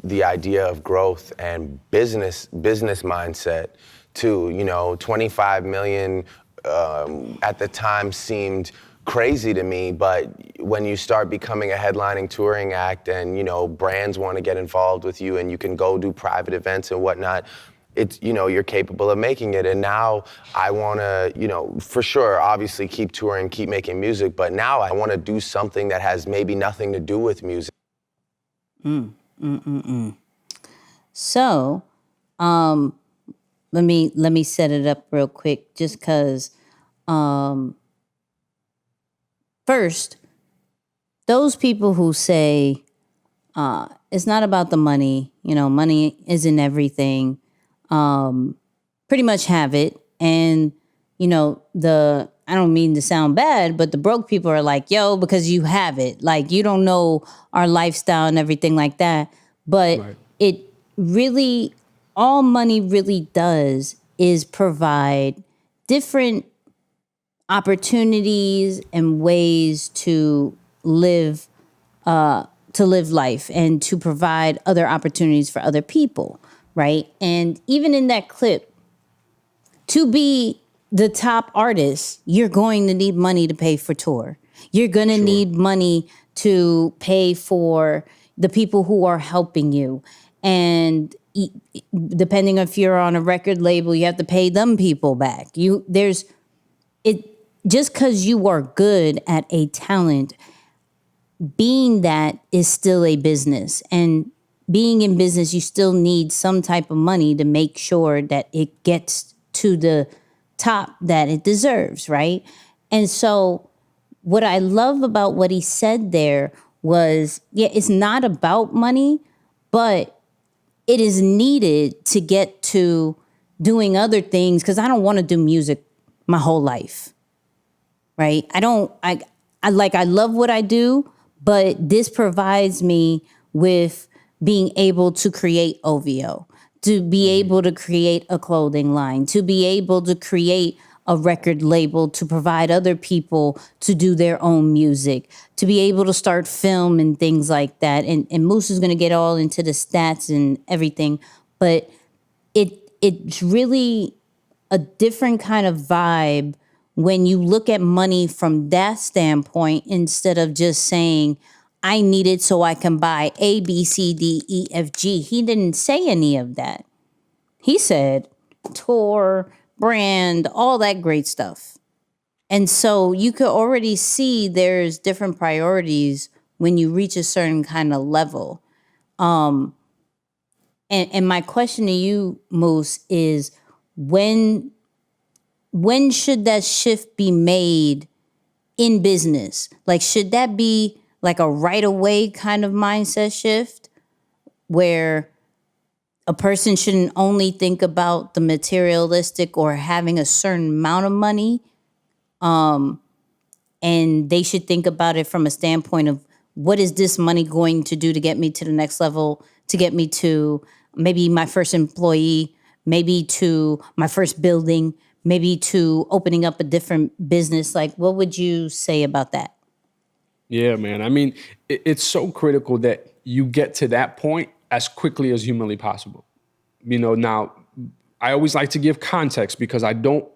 the idea of growth and business mindset too. 25 million at the time seemed crazy to me, but when you start becoming a headlining touring act and brands want to get involved with you and you can go do private events and whatnot, it's you're capable of making it. And now I want to for sure obviously keep touring, keep making music, but now I want to do something that has maybe nothing to do with music. So let me set it up real quick, just because first, those people who say it's not about the money, money isn't everything, pretty much have it. And, I don't mean to sound bad, but the broke people are like, yo, because you have it. Like, you don't know our lifestyle and everything like that. But Right. It really, all money really does is provide different opportunities and ways to live life and to provide other opportunities for other people, right? And even in that clip, to be the top artist, you're going to need money to pay for tour. You're going to need money to pay for the people who are helping you. And depending if you're on a record label, you have to pay them people back. Just because you are good at a talent, being that is still a business. And being in business, you still need some type of money to make sure that it gets to the top that it deserves, right? And so what I love about what he said there was, yeah, it's not about money, but it is needed to get to doing other things, because I don't want to do music my whole life, right? I love what I do, but this provides me with being able to create OVO, to be able to create a clothing line, to be able to create a record label, to provide other people to do their own music, to be able to start film and things like that. And Moose is going to get all into the stats and everything, but it's really a different kind of vibe when you look at money from that standpoint, instead of just saying, I need it so I can buy A, B, C, D, E, F, G. He didn't say any of that. He said tour, brand, all that great stuff. And so you could already see there's different priorities when you reach a certain kind of level. And my question to you, Moose, is when should that shift be made in business? Like, should that be like a right away kind of mindset shift where a person shouldn't only think about the materialistic or having a certain amount of money, and they should think about it from a standpoint of, what is this money going to do to get me to the next level, to get me to maybe my first employee, maybe to my first building, maybe to opening up a different business? Like, what would you say about that? Yeah, man. I mean, it's so critical that you get to that point as quickly as humanly possible. Now, I always like to give context because I don't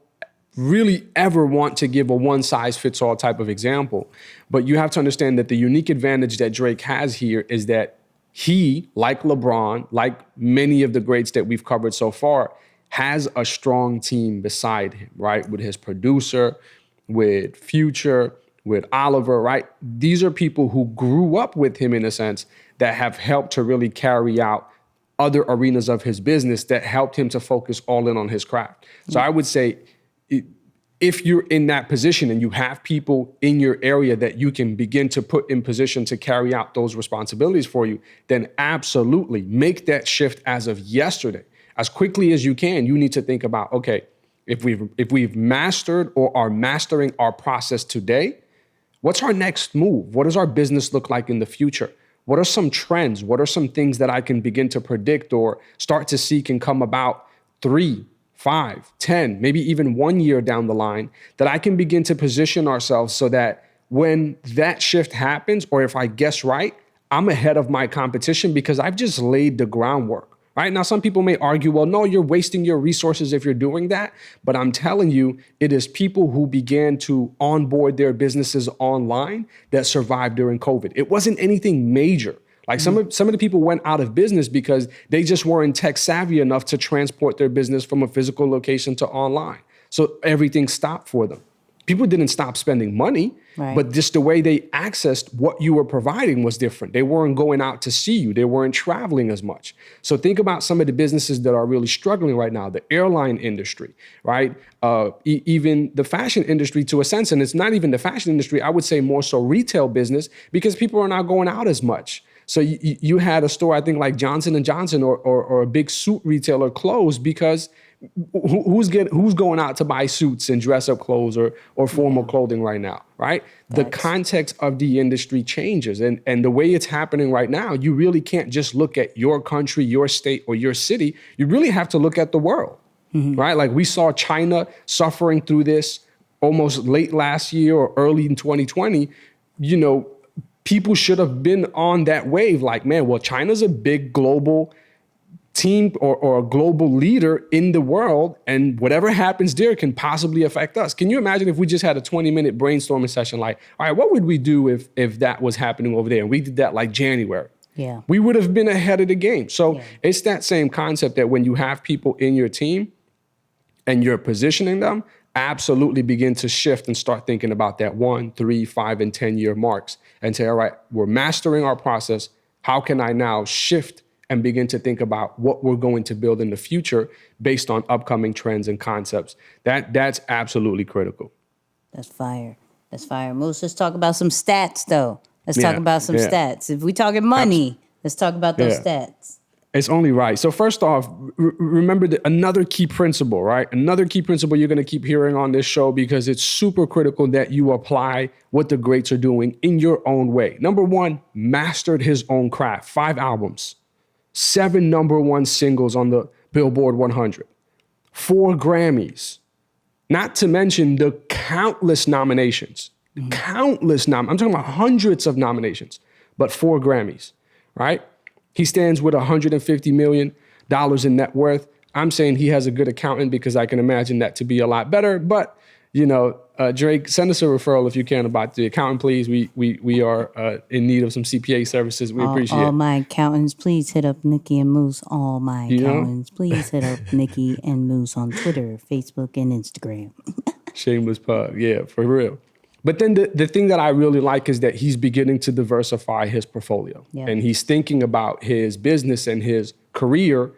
really ever want to give a one-size-fits-all type of example. But you have to understand that the unique advantage that Drake has here is that he, like LeBron, like many of the greats that we've covered so far, has a strong team beside him, right? With his producer, with Future, with Oliver, right? These are people who grew up with him in a sense that have helped to really carry out other arenas of his business that helped him to focus all in on his craft. So I would say, if you're in that position and you have people in your area that you can begin to put in position to carry out those responsibilities for you, then absolutely make that shift as of yesterday. As quickly as you can, you need to think about, okay, if we've mastered or are mastering our process today, what's our next move? What does our business look like in the future? What are some trends? What are some things that I can begin to predict or start to see can come about 3, 5, 10, maybe even 1 year down the line, that I can begin to position ourselves so that when that shift happens, or if I guess right, I'm ahead of my competition because I've just laid the groundwork. Right? Now, some people may argue, well, no, you're wasting your resources if you're doing that. But I'm telling you, it is people who began to onboard their businesses online that survived during COVID. It wasn't anything major. Like some of the people went out of business because they just weren't tech savvy enough to transport their business from a physical location to online. So everything stopped for them. People didn't stop spending money, but just the way they accessed what you were providing was different. They weren't going out to see you. They weren't traveling as much. So think about some of the businesses that are really struggling right now, the airline industry, right? Even the fashion industry to a sense, and it's not even the fashion industry, I would say more so retail business because people are not going out as much. So you had a store, I think like Johnson & Johnson or a big suit retailer closed because who's going out to buy suits and dress up clothes or formal clothing right now, right? The context of the industry changes. And the way it's happening right now, you really can't just look at your country, your state, or your city. You really have to look at the world, right? Like we saw China suffering through this almost late last year or early in 2020. You know, people should have been on that wave like, man, well, China's a big global team or a global leader in the world, and whatever happens there can possibly affect us. Can you imagine if we just had a 20-minute brainstorming session like, all right, what would we do if that was happening over there? And we did that like January. Yeah. We would have been ahead of the game. So it's that same concept that when you have people in your team and you're positioning them, absolutely begin to shift and start thinking about that 1, 3, 5, and 10 year marks and say, all right, we're mastering our process. How can I now shift and begin to think about what we're going to build in the future based on upcoming trends and concepts? That's absolutely critical. That's fire. That's fire. Moose, let's talk about some stats, though. Let's talk about some stats. If we talking money, let's talk about those stats. It's only right. So first off, remember another key principle, right? Another key principle you're going to keep hearing on this show because it's super critical that you apply what the greats are doing in your own way. Number 1, mastered his own craft. 5 albums. 7 number 1 singles on the Billboard 100, 4 Grammys, not to mention the countless nominations, I'm talking about hundreds of nominations, but 4 Grammys, right? He stands with $150 million in net worth. I'm saying he has a good accountant because I can imagine that to be a lot better, but you know, Drake, send us a referral if you can about the accountant, please. We are in need of some CPA services. We appreciate it. All my accountants, please hit up Nicky and Moose. All my accountants, please hit up Nicky and Moose on Twitter, Facebook, and Instagram. Shameless plug. Yeah, for real. But then the thing that I really like is that he's beginning to diversify his portfolio. Yep. And he's thinking about his business and his career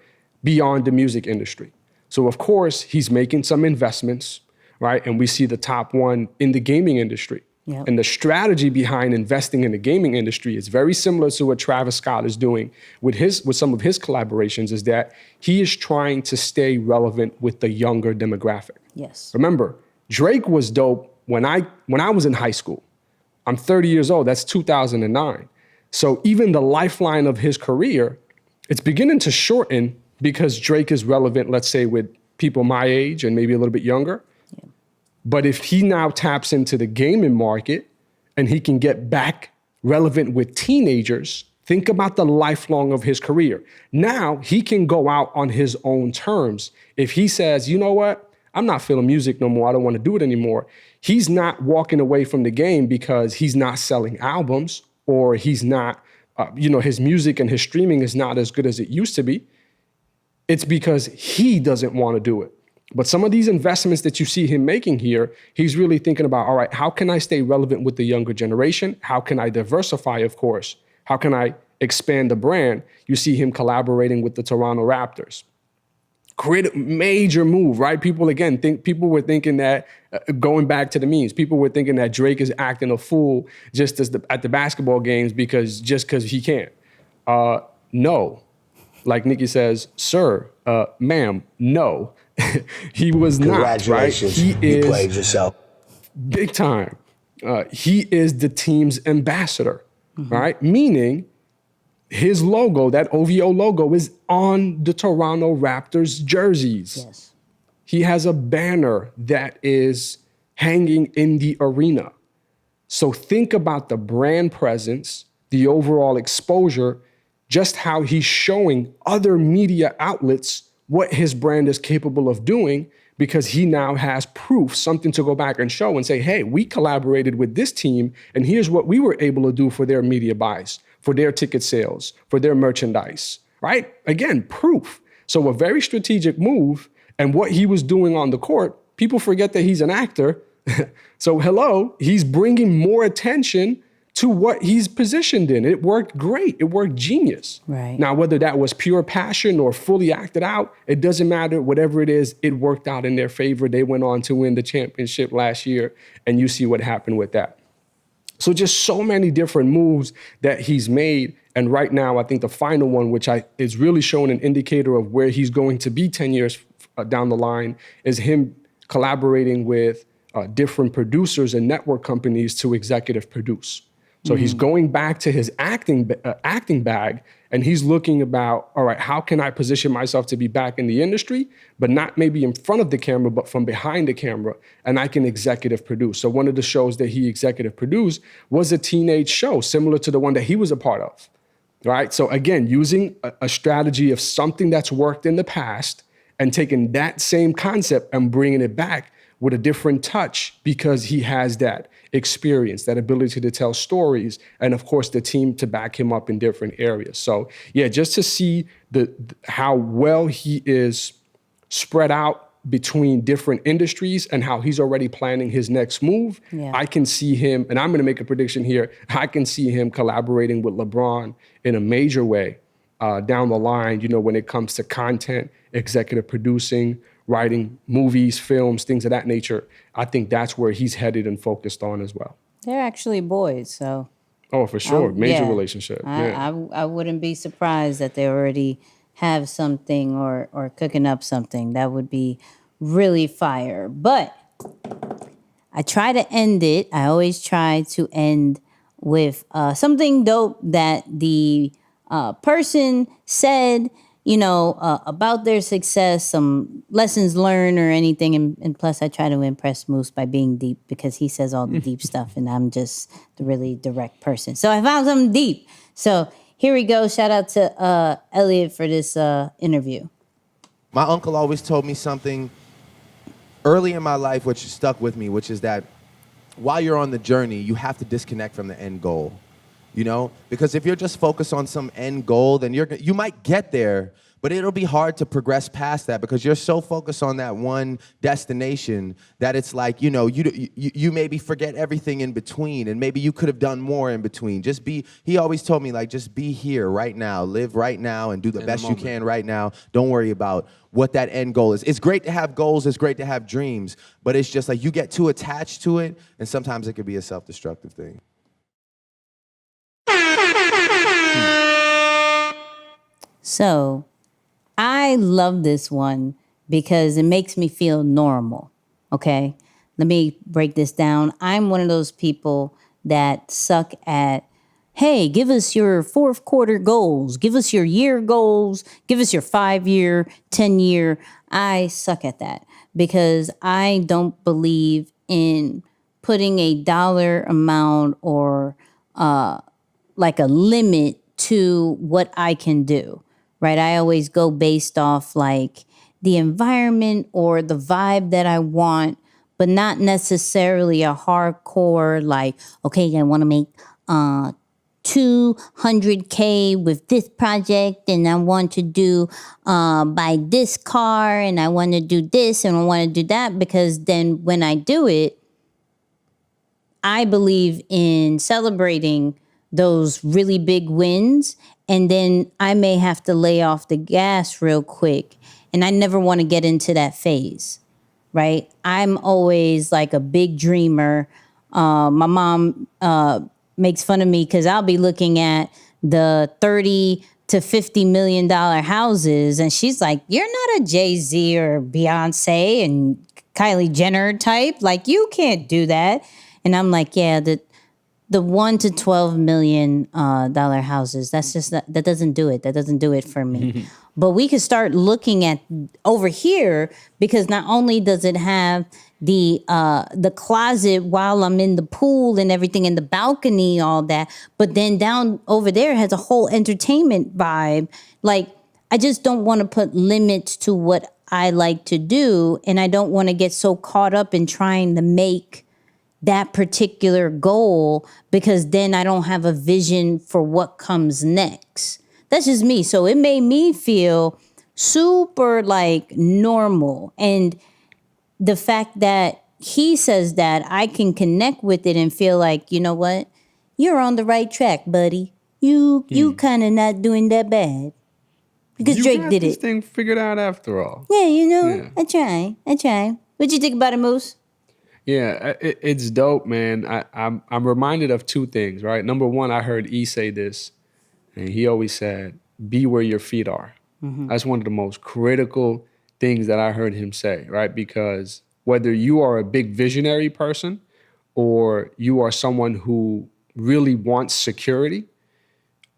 beyond the music industry. So, of course, he's making some investments, right? And we see the top one in the gaming industry. Yep. And the strategy behind investing in the gaming industry is very similar to what Travis Scott is doing with some of his collaborations, is that he is trying to stay relevant with the younger demographic. Yes. Remember, Drake was dope when I was in high school. I'm 30 years old. That's 2009. So even the lifeline of his career, it's beginning to shorten because Drake is relevant, let's say, with people my age and maybe a little bit younger. Yeah. But if he now taps into the gaming market and he can get back relevant with teenagers, Think about the lifelong of his career. Now he can go out on his own terms. If he says, you know what, I'm not feeling music no more, I don't want to do it anymore. He's not walking away from the game because he's not selling albums or he's not, his music and his streaming is not as good as it used to be. It's because he doesn't want to do it. But some of these investments that you see him making here, he's really thinking about, all right, how can I stay relevant with the younger generation? How can I diversify, of course? How can I expand the brand? You see him collaborating with the Toronto Raptors. Great, major move, right? People were thinking that, going back to the memes, people were thinking that Drake is acting a fool just at the basketball games because he can. No. Like Nicky says, sir, ma'am, no. He was not, right? Congratulations, you played yourself. Big time. He is the team's ambassador, right? Meaning his logo, that OVO logo, is on the Toronto Raptors jerseys. Yes. He has a banner that is hanging in the arena. So think about the brand presence, the overall exposure, just how he's showing other media outlets what his brand is capable of doing, because he now has proof, something to go back and show and say, hey, we collaborated with this team and here's what we were able to do for their media buys, for their ticket sales, for their merchandise, right? Again, proof. So a very strategic move, and what he was doing on the court, people forget that he's an actor. So hello, he's bringing more attention to what he's positioned in. It worked great. It worked genius. Right. Now, whether that was pure passion or fully acted out, it doesn't matter. Whatever it is, it worked out in their favor. They went on to win the championship last year, and you see what happened with that. So just so many different moves that he's made. And right now, I think the final one, which is really showing an indicator of where he's going to be 10 years down the line, is him collaborating with different producers and network companies to executive produce. So he's going back to his acting bag, and he's looking about, all right, how can I position myself to be back in the industry, but not maybe in front of the camera, but from behind the camera, and I can executive produce. So one of the shows that he executive produced was a teenage show similar to the one that he was a part of, right? So again, using a strategy of something that's worked in the past and taking that same concept and bringing it back with a different touch, because he has that experience, that ability to tell stories, and of course the team to back him up in different areas. So yeah, just to see how well he is spread out between different industries and how he's already planning his next move. Yeah. I can see him, and I'm gonna make a prediction here, I can see him collaborating with LeBron in a major way down the line, when it comes to content, executive producing, writing movies, films, things of that nature. I think that's where he's headed and focused on as well. They're actually boys, so. Oh, for sure. Major relationship. I wouldn't be surprised that they already have something or cooking up something. That would be really fire. But I try to end it. I always try to end with something dope that the person said, about their success, some lessons learned or anything. And plus, I try to impress Moose by being deep, because he says all the deep stuff and I'm just the really direct person. So I found something deep. So here we go. Shout out to Elliot for this interview. My uncle always told me something early in my life, which stuck with me, which is that while you're on the journey, you have to disconnect from the end goal. Because if you're just focused on some end goal, then you might get there, but it'll be hard to progress past that, because you're so focused on that one destination that it's like, you maybe forget everything in between, and maybe you could have done more in between. He always told me, just be here right now, live right now, and do the best you can right now. Don't worry about what that end goal is. It's great to have goals, it's great to have dreams, but it's just like you get too attached to it, and sometimes it could be a self-destructive thing. So I love this one because it makes me feel normal, okay? Let me break this down. I'm one of those people that suck at, hey, give us your fourth quarter goals. Give us your year goals. Give us your 5-year, 10-year. I suck at that because I don't believe in putting a dollar amount or like a limit to what I can do, right? I always go based off like the environment or the vibe that I want, but not necessarily a hardcore like, okay, I want to make 200K with this project, and I want to do buy this car, and I want to do this, and I want to do that, because then when I do it, I believe in celebrating those really big wins, and then I may have to lay off the gas real quick, and I never want to get into that phase, right? I'm always like a big dreamer. My mom makes fun of me because I'll be looking at the $30 to $50 million houses, and she's like, "You're not a Jay-Z or Beyonce and Kylie Jenner type. Like, you can't do that." And I'm like, "Yeah, the $1 to $12 million dollar houses. That's just that doesn't do it. That doesn't do it for me." But we could start looking at over here, because not only does it have the closet while I'm in the pool and everything, in the balcony, all that, but then down over there has a whole entertainment vibe. Like, I just don't want to put limits to what I like to do, and I don't want to get so caught up in trying to make that particular goal, because then I don't have a vision for what comes next. That's just me. So it made me feel super like normal. And the fact that he says that, I can connect with it and feel like, you know what? You're on the right track, buddy. You kind of not doing that bad. Because You Drake got did this it. thing figured out after all. Yeah, you know, Yeah. I try. What'd you think about it, Moose? Yeah, it's dope, man. I'm reminded of two things, right? Number one, I heard E say this, and he always said, "Be where your feet are." That's one of the most critical things that I heard him say, right? Because whether you are a big visionary person or you are someone who really wants security,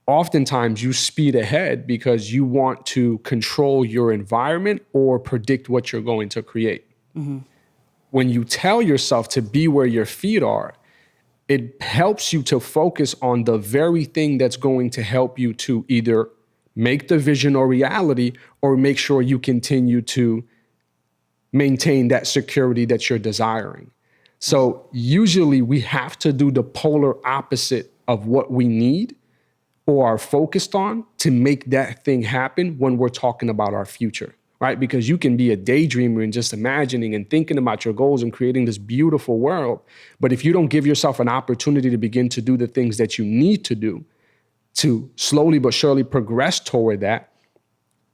oftentimes you speed ahead because you want to control your environment or predict what you're going to create. When you tell yourself to be where your feet are, it helps you to focus on the very thing that's going to help you to either make the vision a reality or make sure you continue to maintain that security that you're desiring. So usually we have to do the polar opposite of what we need or are focused on to make that thing happen when we're talking about our future. Right? Because you can be a daydreamer and just imagining and thinking about your goals and creating this beautiful world. But if you don't give yourself an opportunity to begin to do the things that you need to do to slowly but surely progress toward that,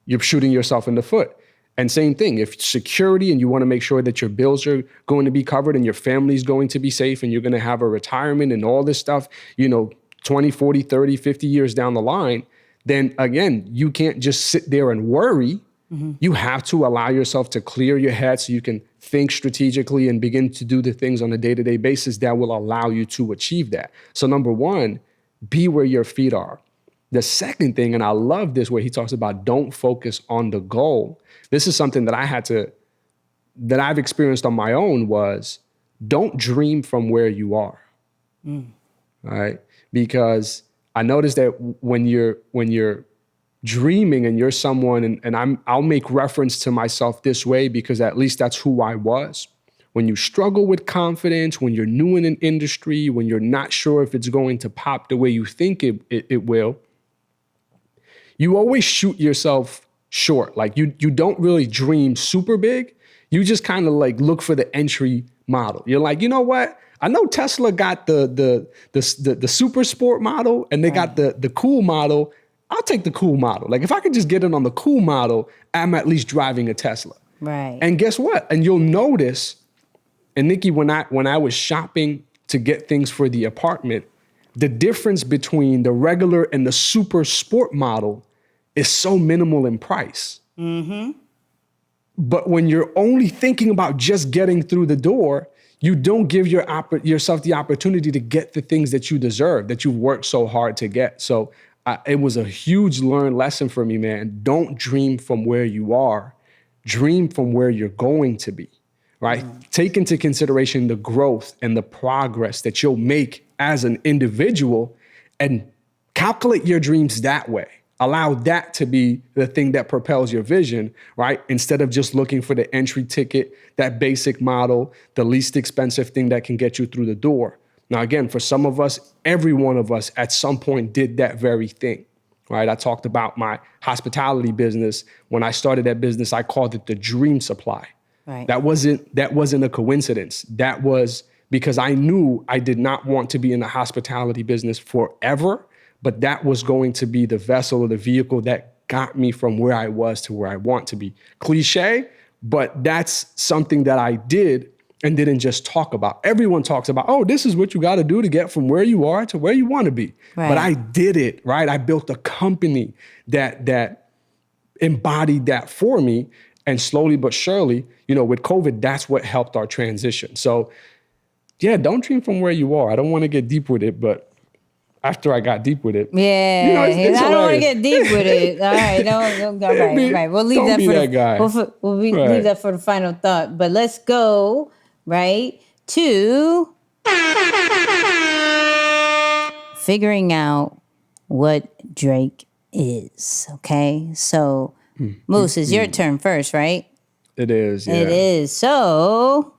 you're shooting yourself in the foot. And same thing, if security and you want to make sure that your bills are going to be covered and your family's going to be safe and you're going to have a retirement and all this stuff, 20, 40, 30, 50 years down the line, then again, you can't just sit there and worry. You have to allow yourself to clear your head so you can think strategically and begin to do the things on a day-to-day basis that will allow you to achieve that. So number one, be where your feet are. The second thing, and I love this, where he talks about don't focus on the goal. This is something that I've experienced on my own, was don't dream from where you are. All right? Because I noticed that when you're dreaming and you're someone, and I'll make reference to myself this way because at least that's who I was. When you struggle with confidence, when you're new in an industry, when you're not sure if it's going to pop the way you think it will, you always shoot yourself short. Like you don't really dream super big. You just kind of like look for the entry model. You're like, you know what? I know Tesla got the super sport model and they got the cool model. I'll take the cool model. Like if I could just get in on the cool model, I'm at least driving a Tesla. Right. And guess what? And you'll notice, and Nicky, when I was shopping to get things for the apartment, the difference between the regular and the super sport model is so minimal in price. But when you're only thinking about just getting through the door, you don't give yourself the opportunity to get the things that you deserve, that you've worked so hard to get. So it was a huge learned lesson for me, man. Don't dream from where you are. Dream from where you're going to be, right? Take into consideration the growth and the progress that you'll make as an individual and calculate your dreams that way. Allow that to be the thing that propels your vision, right? Instead of just looking for the entry ticket, that basic model, the least expensive thing that can get you through the door. Now, again, for some of us, every one of us at some point did that very thing, right? I talked about my hospitality business. When I started that business, I called it the dream supply. Right. That wasn't a coincidence. That was because I knew I did not want to be in the hospitality business forever, but that was going to be the vessel or the vehicle that got me from where I was to where I want to be. Cliche, but that's something that I did and didn't just talk about. Everyone talks about, oh, this is what you got to do to get from where you are to where you want to be. Right. But I did it, right? I built a company that embodied that for me. And slowly but surely, with COVID, that's what helped our transition. So yeah, don't dream from where you are. I don't want to get deep with it, but after I got deep with it, Yeah, it's I don't want to hilarious. get deep with it. All right, no, right. We'll leave Don't that be for that guy. Leave Right. that for the final thought. But let's go right to figuring out what Drake is. Okay, so Moose, it's your turn first, right? It is, yeah. It is. So,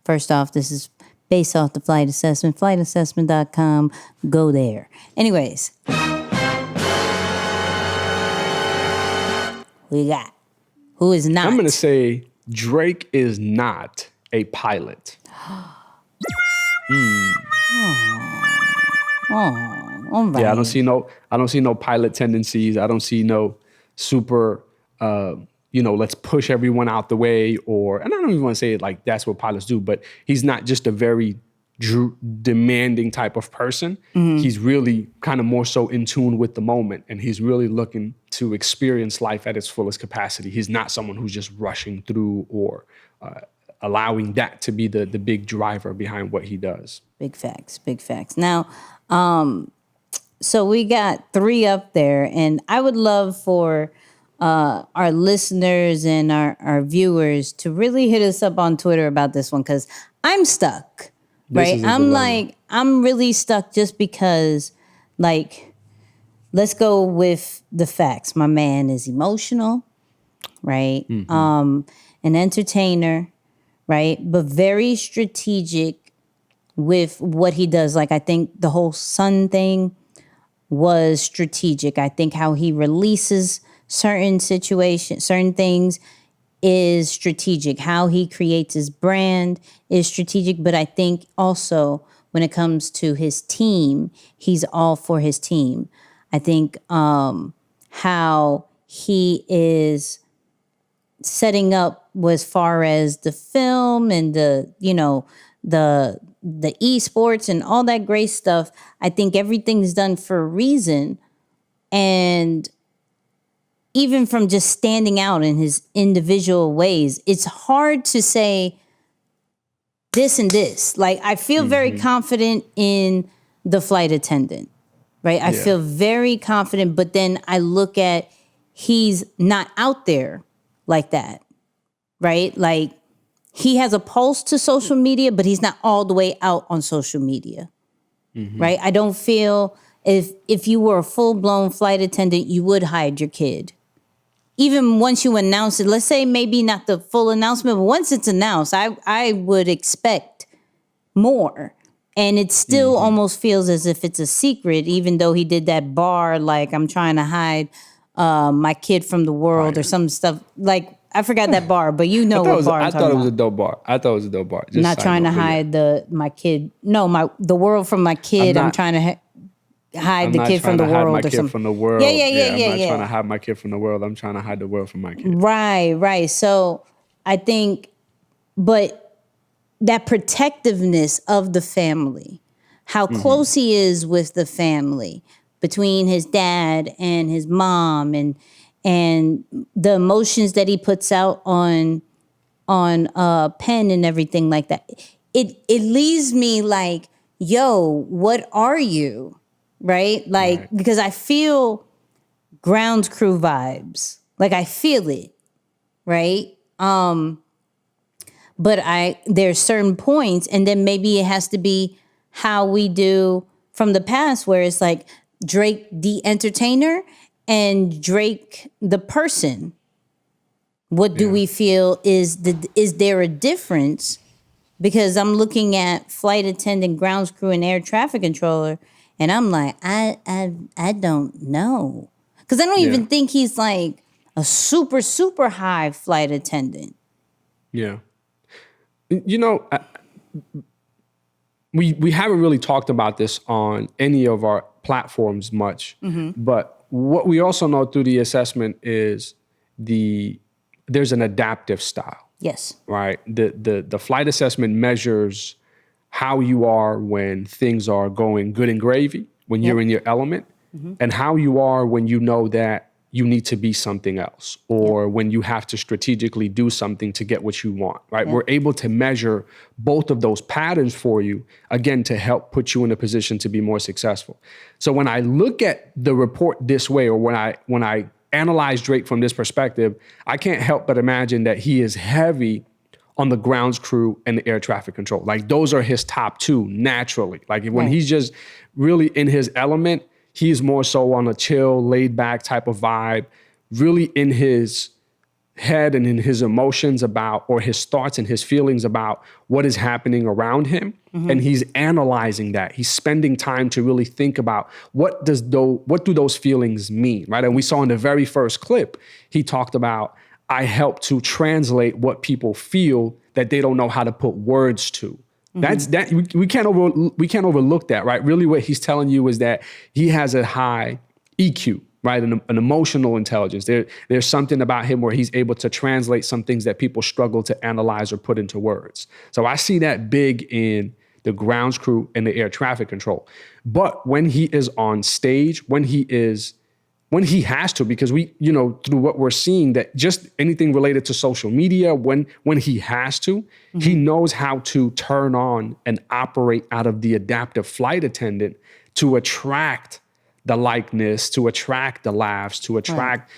first off, this is based off the flight assessment, flightassessment.com. Go there. Anyways, we got who is not. I'm going to say Drake is not a pilot. All right. Yeah, I don't see no pilot tendencies. I don't see no super, let's push everyone out the way, and I don't even want to say it like that's what pilots do, but he's not just a very demanding type of person. He's really kind of more so in tune with the moment, and he's really looking to experience life at its fullest capacity. He's not someone who's just rushing through or allowing that to be the big driver behind what he does. Big facts. Now, so we got 3 up there, and I would love for our listeners and our viewers to really hit us up on Twitter about this one, because I'm stuck, right? I'm really stuck just because, let's go with the facts. My man is emotional, right? An entertainer, right? But very strategic with what he does. I think the whole son thing was strategic. I think how he releases certain things is strategic. How he creates his brand is strategic. But I think also when it comes to his team, he's all for his team. I think how he is setting up as far as the film and the esports and all that great stuff, I think everything's done for a reason. And even from just standing out in his individual ways, it's hard to say this and this. I feel very confident in the flight attendant, right? I feel very confident, but then I look at he's not out there like that, right? He has a pulse to social media, but he's not all the way out on social media, right? I don't feel if you were a full-blown flight attendant, you would hide your kid. Even once you announce it, let's say maybe not the full announcement, but once it's announced, I would expect more. And it still almost feels as if it's a secret, even though he did that bar, I'm trying to hide my kid from the world or some stuff. I forgot that bar, but you know what bar I'm talking about. I thought it was a dope bar. Just not trying to hide my kid. No, the world from my kid. I'm trying to hide the kid from the world or something. From the world. Yeah. I'm not trying to hide my kid from the world. I'm trying to hide the world from my kid. Right. So I think, but that protectiveness of the family, how close he is with the family, between his dad and his mom, and the emotions that he puts out on pen and everything like that. It leaves me yo, what are you? Right? Because I feel ground crew vibes. I feel it. Right? But there's certain points, and then maybe it has to be how we do from the past, where it's Drake the entertainer and Drake the person. What do we feel is there a difference? Because I'm looking at flight attendant, grounds crew, and air traffic controller, and I'm like, I don't know. Because I don't even think he's like a super, super high flight attendant. Yeah. You know, we haven't really talked about this on any of our platforms much, but what we also know through the assessment is there's an adaptive style. Yes. Right. The flight assessment measures how you are when things are going good and gravy, when you're in your element, and how you are when you know that you need to be something else, or when you have to strategically do something to get what you want, right? We're able to measure both of those patterns for you, again, to help put you in a position to be more successful. So when I look at the report this way, or when I analyze Drake from this perspective, I can't help but imagine that he is heavy on the grounds crew and the air traffic control. Like those are his top two naturally. Like when he's just really in his element, he's more so on a chill, laid back type of vibe, really in his head and in his emotions about, or his thoughts and his feelings about what is happening around him. And he's analyzing that. He's spending time to really think about what do those feelings mean, right? And we saw in the very first clip, he talked about, I help to translate what people feel that they don't know how to put words to. That's that we can't overlook that, right? Really what he's telling you is that he has a high EQ, right? An emotional intelligence. There's something about him where he's able to translate some things that people struggle to analyze or put into words. So I see that big in the grounds crew and the air traffic control. But when he is on stage, when he has to, because we, through what we're seeing, that just anything related to social media, when he has to, he knows how to turn on and operate out of the adaptive flight attendant to attract the likeness, to attract the laughs, to attract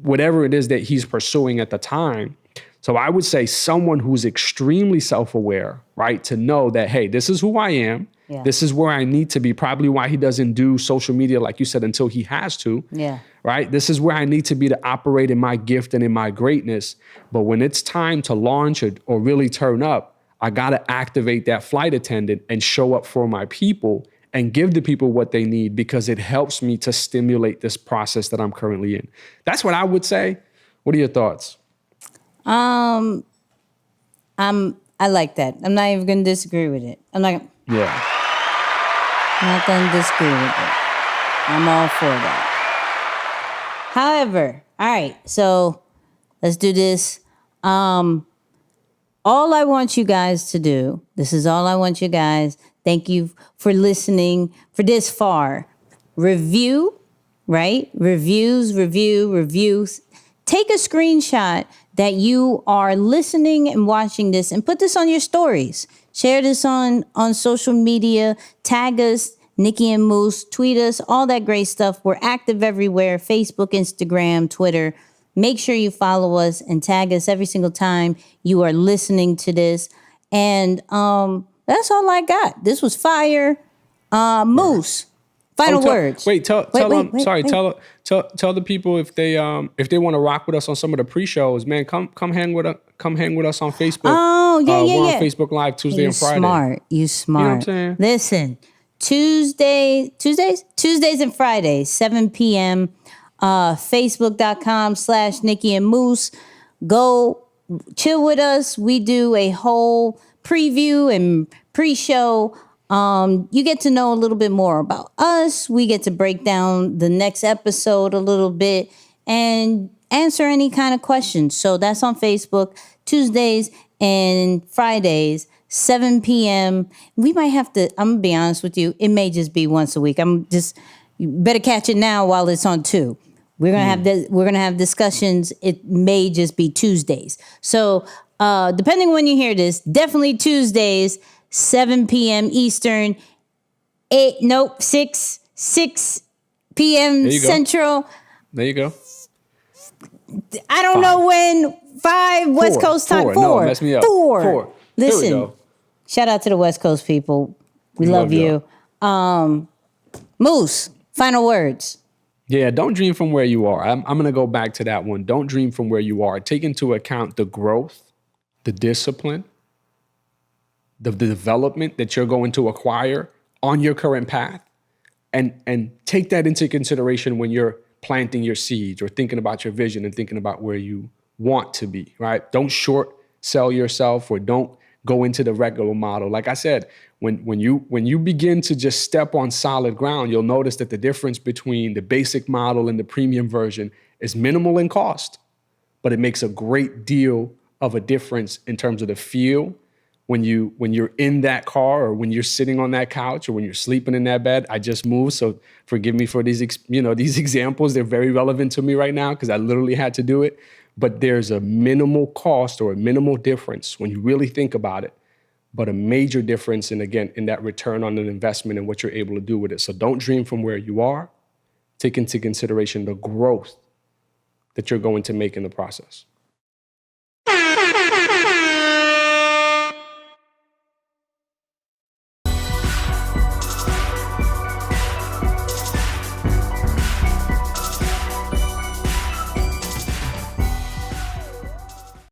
whatever it is that he's pursuing at the time. So I would say someone who's extremely self-aware, right? To know that, hey, this is who I am. Yeah. This is where I need to be. Probably why he doesn't do social media, like you said, until he has to. Yeah. Right? This is where I need to be to operate in my gift and in my greatness. But when it's time to launch or really turn up, I got to activate that flight attendant and show up for my people and give the people what they need, because it helps me to stimulate this process that I'm currently in. That's what I would say. What are your thoughts? I like that. I'm not even going to disagree with it. I'm not going to disagree with it. I'm all for that. However, all right, so let's do this. All I want you guys to do, this is all I want you guys. Thank you for listening for this far. Review, right? Reviews. Take a screenshot that you are listening and watching this and put this on your stories. Share this on social media. Tag us, Nicky and Moose. Tweet us, all that great stuff. We're active everywhere. Facebook, Instagram, Twitter. Make sure you follow us and tag us every single time you are listening to this. And that's all I got. This was fire. Moose. Final words. Tell the people if they want to rock with us on some of the pre-shows, man, come hang with us on Facebook. Oh, yeah. We're on Facebook Live Tuesday and Friday. You smart. You know what I'm saying? Listen, Tuesdays and Fridays, 7 p.m. Facebook.com/Nicky and Moose. Go chill with us. We do a whole preview and pre-show. You get to know a little bit more about us. We get to break down the next episode a little bit and answer any kind of questions. So that's on Facebook, Tuesdays and Fridays, 7 p.m. We might have to, I'm going to be honest with you, it may just be once a week. You better catch it now while it's on 2. We're going to have discussions. It may just be Tuesdays. So depending on when you hear this, definitely Tuesdays, 7 p.m. Eastern, 6 p.m. Central. There you go. I don't know when. 5 West Coast time. 4. No, mess me up. 4. Listen, shout out to the West Coast people. We love you. Moose, Final words. Yeah, don't dream from where you are. I'm going to go back to that one. Don't dream from where you are. Take into account the growth, the discipline, the development that you're going to acquire on your current path, and take that into consideration when you're planting your seeds or thinking about your vision and thinking about where you want to be, right? Don't short sell yourself, or don't go into the regular model. Like I said, when you begin to just step on solid ground, you'll notice that the difference between the basic model and the premium version is minimal in cost, but it makes a great deal of a difference in terms of the feel when you're in that car, or when you're sitting on that couch, or when you're sleeping in that bed. I just moved, so forgive me for these examples. They're very relevant to me right now because I literally had to do it. But there's a minimal cost or a minimal difference when you really think about it, but a major difference in that return on an investment and what you're able to do with it. So don't dream from where you are. Take into consideration the growth that you're going to make in the process.